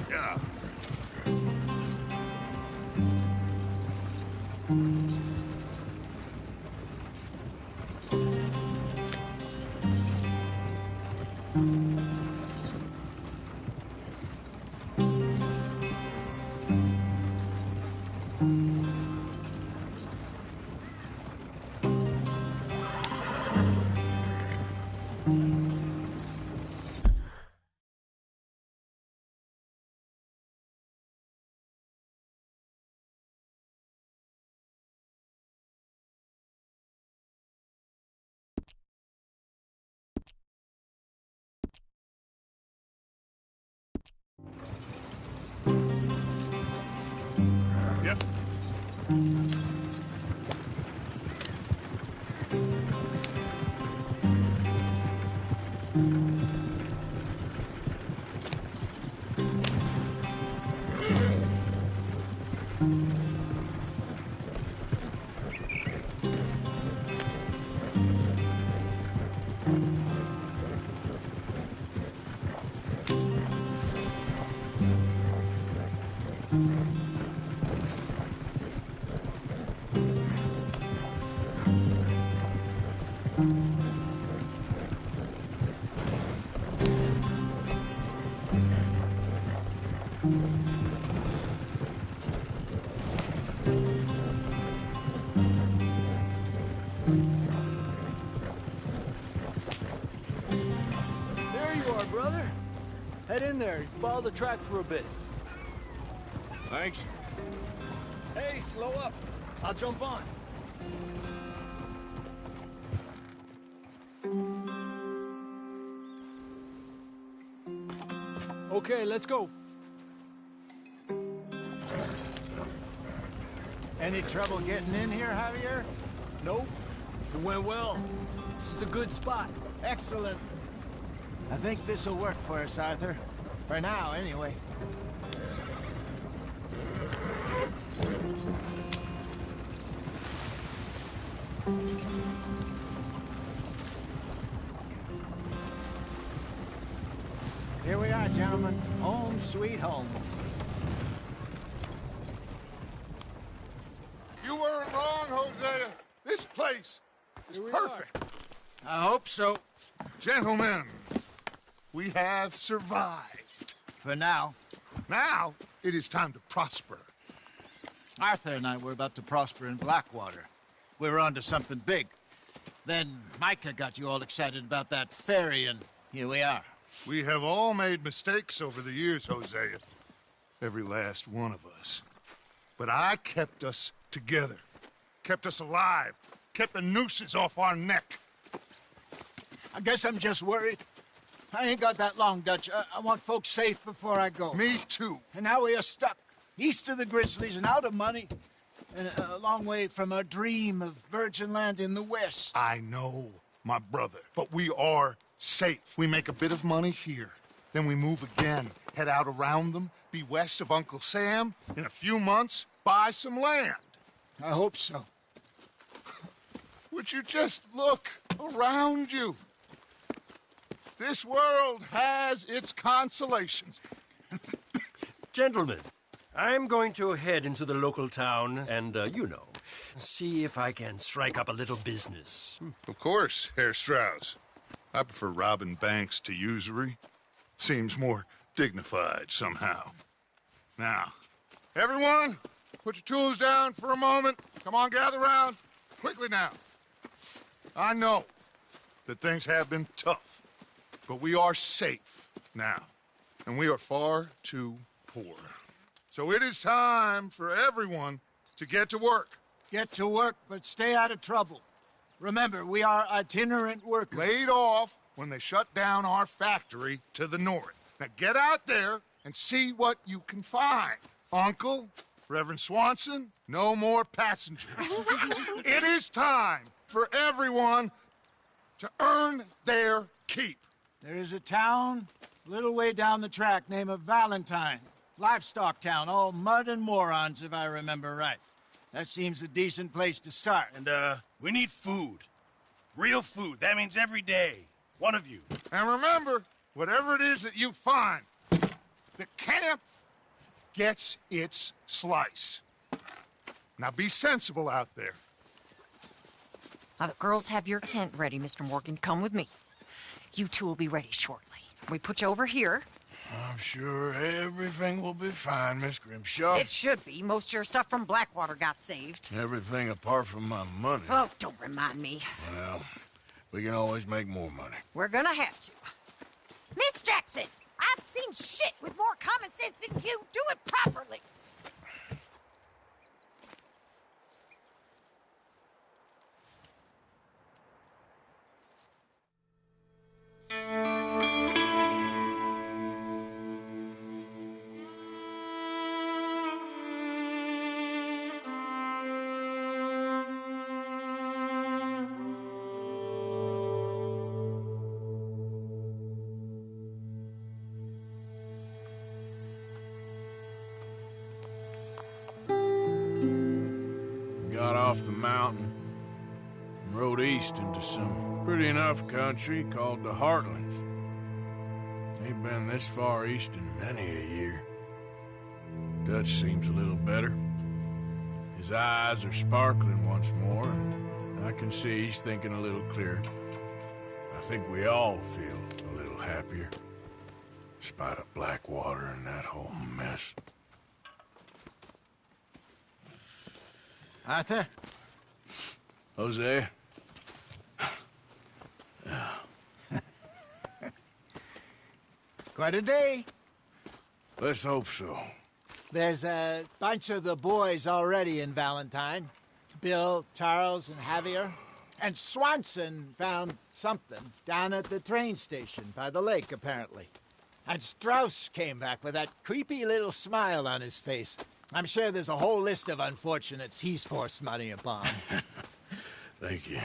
Yeah. Yep. There you are, brother. Head in there. Follow the track for a bit. Thanks. Hey, slow up. I'll jump on. Okay, let's go. Any trouble getting in here, Javier? Nope. It went well. This is a good spot. Excellent. I think this'll work for us, Arthur. For now, anyway. Here we are, gentlemen. Home sweet home. You weren't wrong, Hosea. This place is perfect. I hope so. Gentlemen, we have survived. For now. Now, it is time to prosper. Arthur and I were about to prosper in Blackwater. We were on to something big. Then Micah got you all excited about that ferry, and here we are. We have all made mistakes over the years, Hosea. Every last one of us. But I kept us together. Kept us alive. Kept the nooses off our neck. I guess I'm just worried. I ain't got that long, Dutch. I want folks safe before I go. Me too. And now we are stuck. East of the Grizzlies and out of money. And a long way from our dream of virgin land in the west. I know, my brother. But we are safe. We make a bit of money here. Then we move again. Head out around them. Be west of Uncle Sam. In a few months, buy some land. I hope so. Would you just look around you? This world has its consolations. Gentlemen, I'm going to head into the local town and, see if I can strike up a little business. Of course, Herr Strauss. I prefer robbing banks to usury. Seems more dignified somehow. Now, everyone, put your tools down for a moment. Come on, gather round. Quickly now. I know that things have been tough. But we are safe now, and we are far too poor. So it is time for everyone to get to work. Get to work, but stay out of trouble. Remember, we are itinerant workers. Laid off when they shut down our factory to the north. Now get out there and see what you can find. Uncle, Reverend Swanson, no more passengers. It is time for everyone to earn their keep. There is a town a little way down the track named Valentine. Livestock town, all mud and morons, if I remember right. That seems a decent place to start. And, we need food. Real food. That means every day. One of you. And remember, whatever it is that you find, the camp gets its slice. Now be sensible out there. Now, the girls have your tent ready, Mr. Morgan. Come with me. You two will be ready shortly. We put you over here. I'm sure everything will be fine, Miss Grimshaw. It should be. Most of your stuff from Blackwater got saved. Everything apart from my money. Oh, don't remind me. Well, we can always make more money. We're gonna have to. Miss Jackson, I've seen shit with more common sense than you. Do it properly. Got off the mountain and rode east into some pretty enough country called the Heartlands. Ain't been this far east in many a year. Dutch seems a little better. His eyes are sparkling once more, and I can see he's thinking a little clearer. I think we all feel a little happier, despite of Blackwater and that whole mess. Arthur? Jose? Quite a day. Let's hope so. There's a bunch of the boys already in Valentine. Bill, Charles, and Javier. And Swanson found something down at the train station by the lake, apparently. And Strauss came back with that creepy little smile on his face. I'm sure there's a whole list of unfortunates he's forced money upon. Thank you.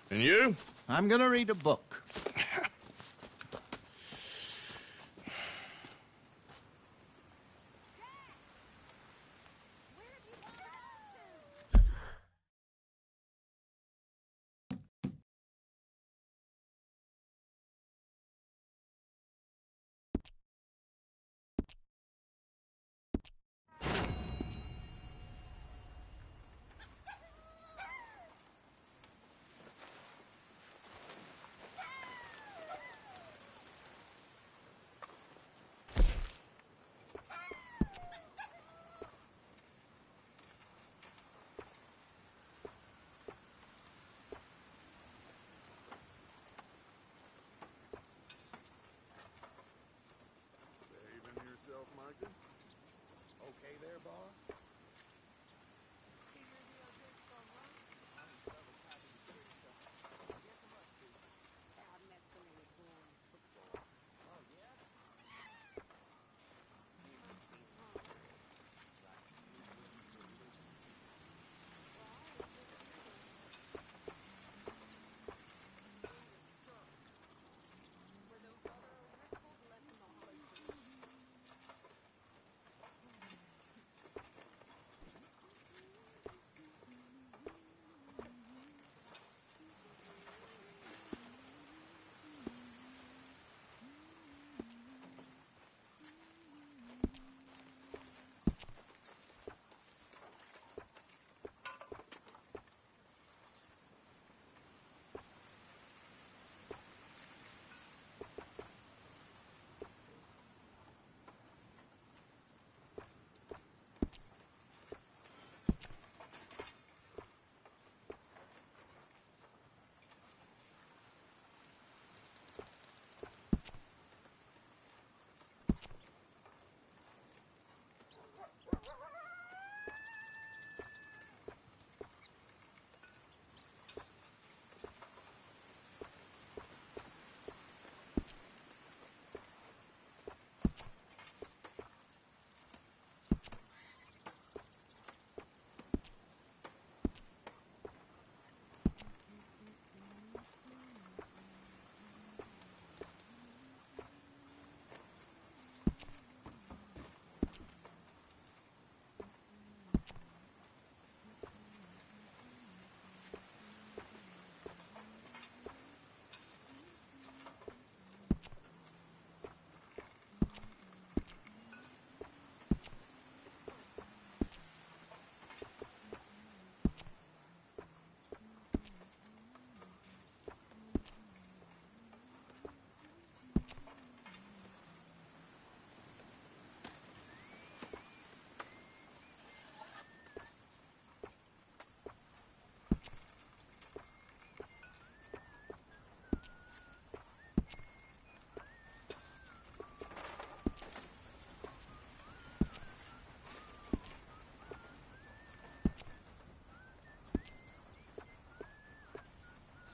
And you? I'm gonna read a book.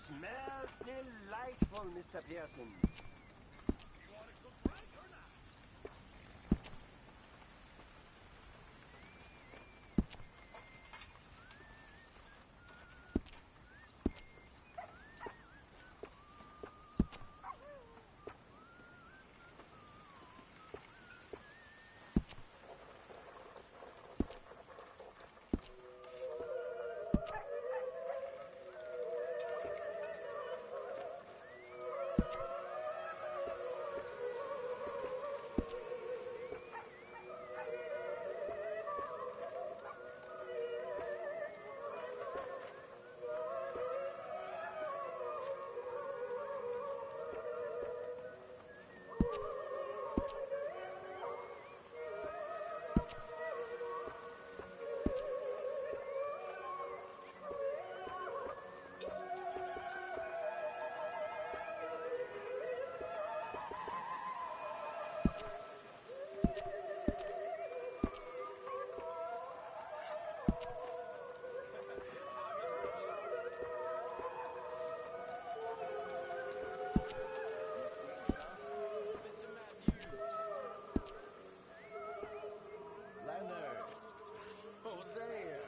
smells delightful, Mr. Pearson. Leonard! Hosea!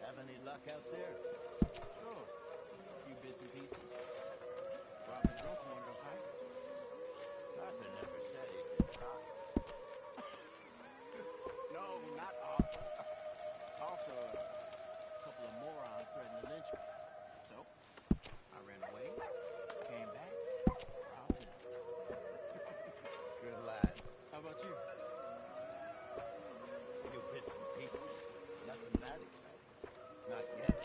Have any luck out there? Sure. A few bits and pieces. Robbing drunk wanted a fight. Arthur never said he could try. No, not Arthur. Also, a couple of morons threatened to lynch me. So, I ran away, came back, robbed them. Good lad. How about you? A few bits and pieces. Nothing that exciting. Not yet.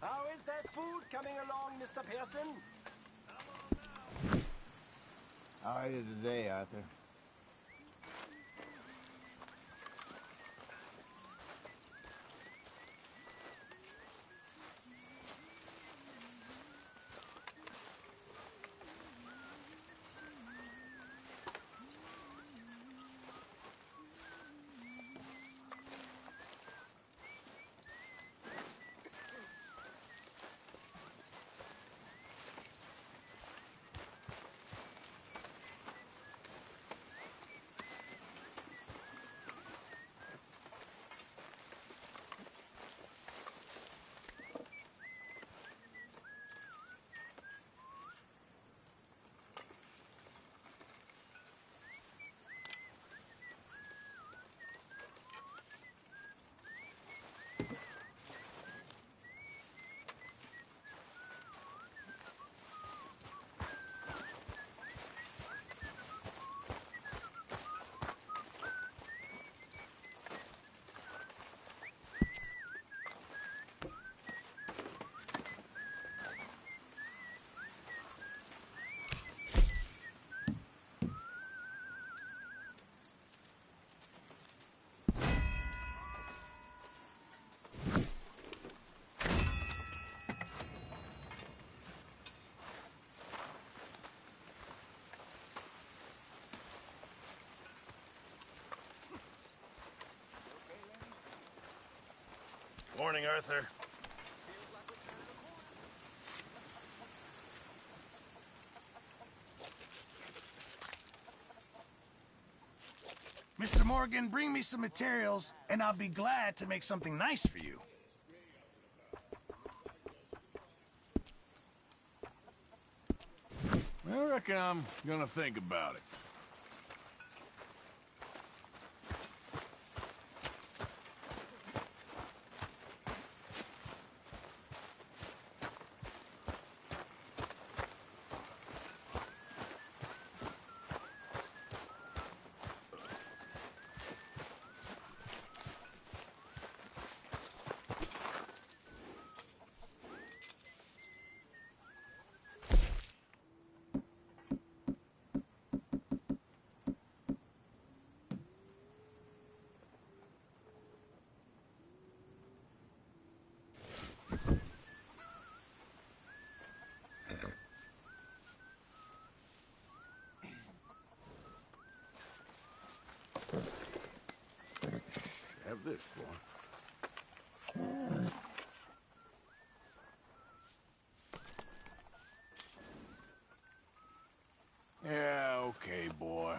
How is that food coming along, Mr. Pearson? How are you today, Arthur? Morning, Arthur. Mr. Morgan, bring me some materials, and I'll be glad to make something nice for you. I reckon I'm gonna think about it. Have this, boy. Yeah, okay, boy.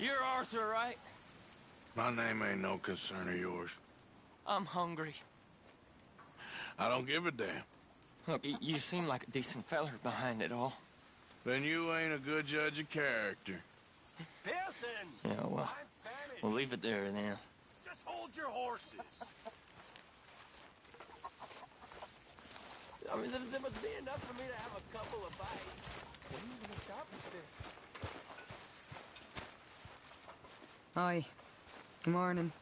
You're Arthur, right? My name ain't no concern of yours. I'm hungry. I don't give a damn. Look, you seem like a decent feller behind it all. Then you ain't a good judge of character. Pearson! Yeah, well, we'll leave it there then. Just hold your horses. I mean, there must be enough for me to have a couple of bites. What are you gonna stop us there? Hi. Good morning.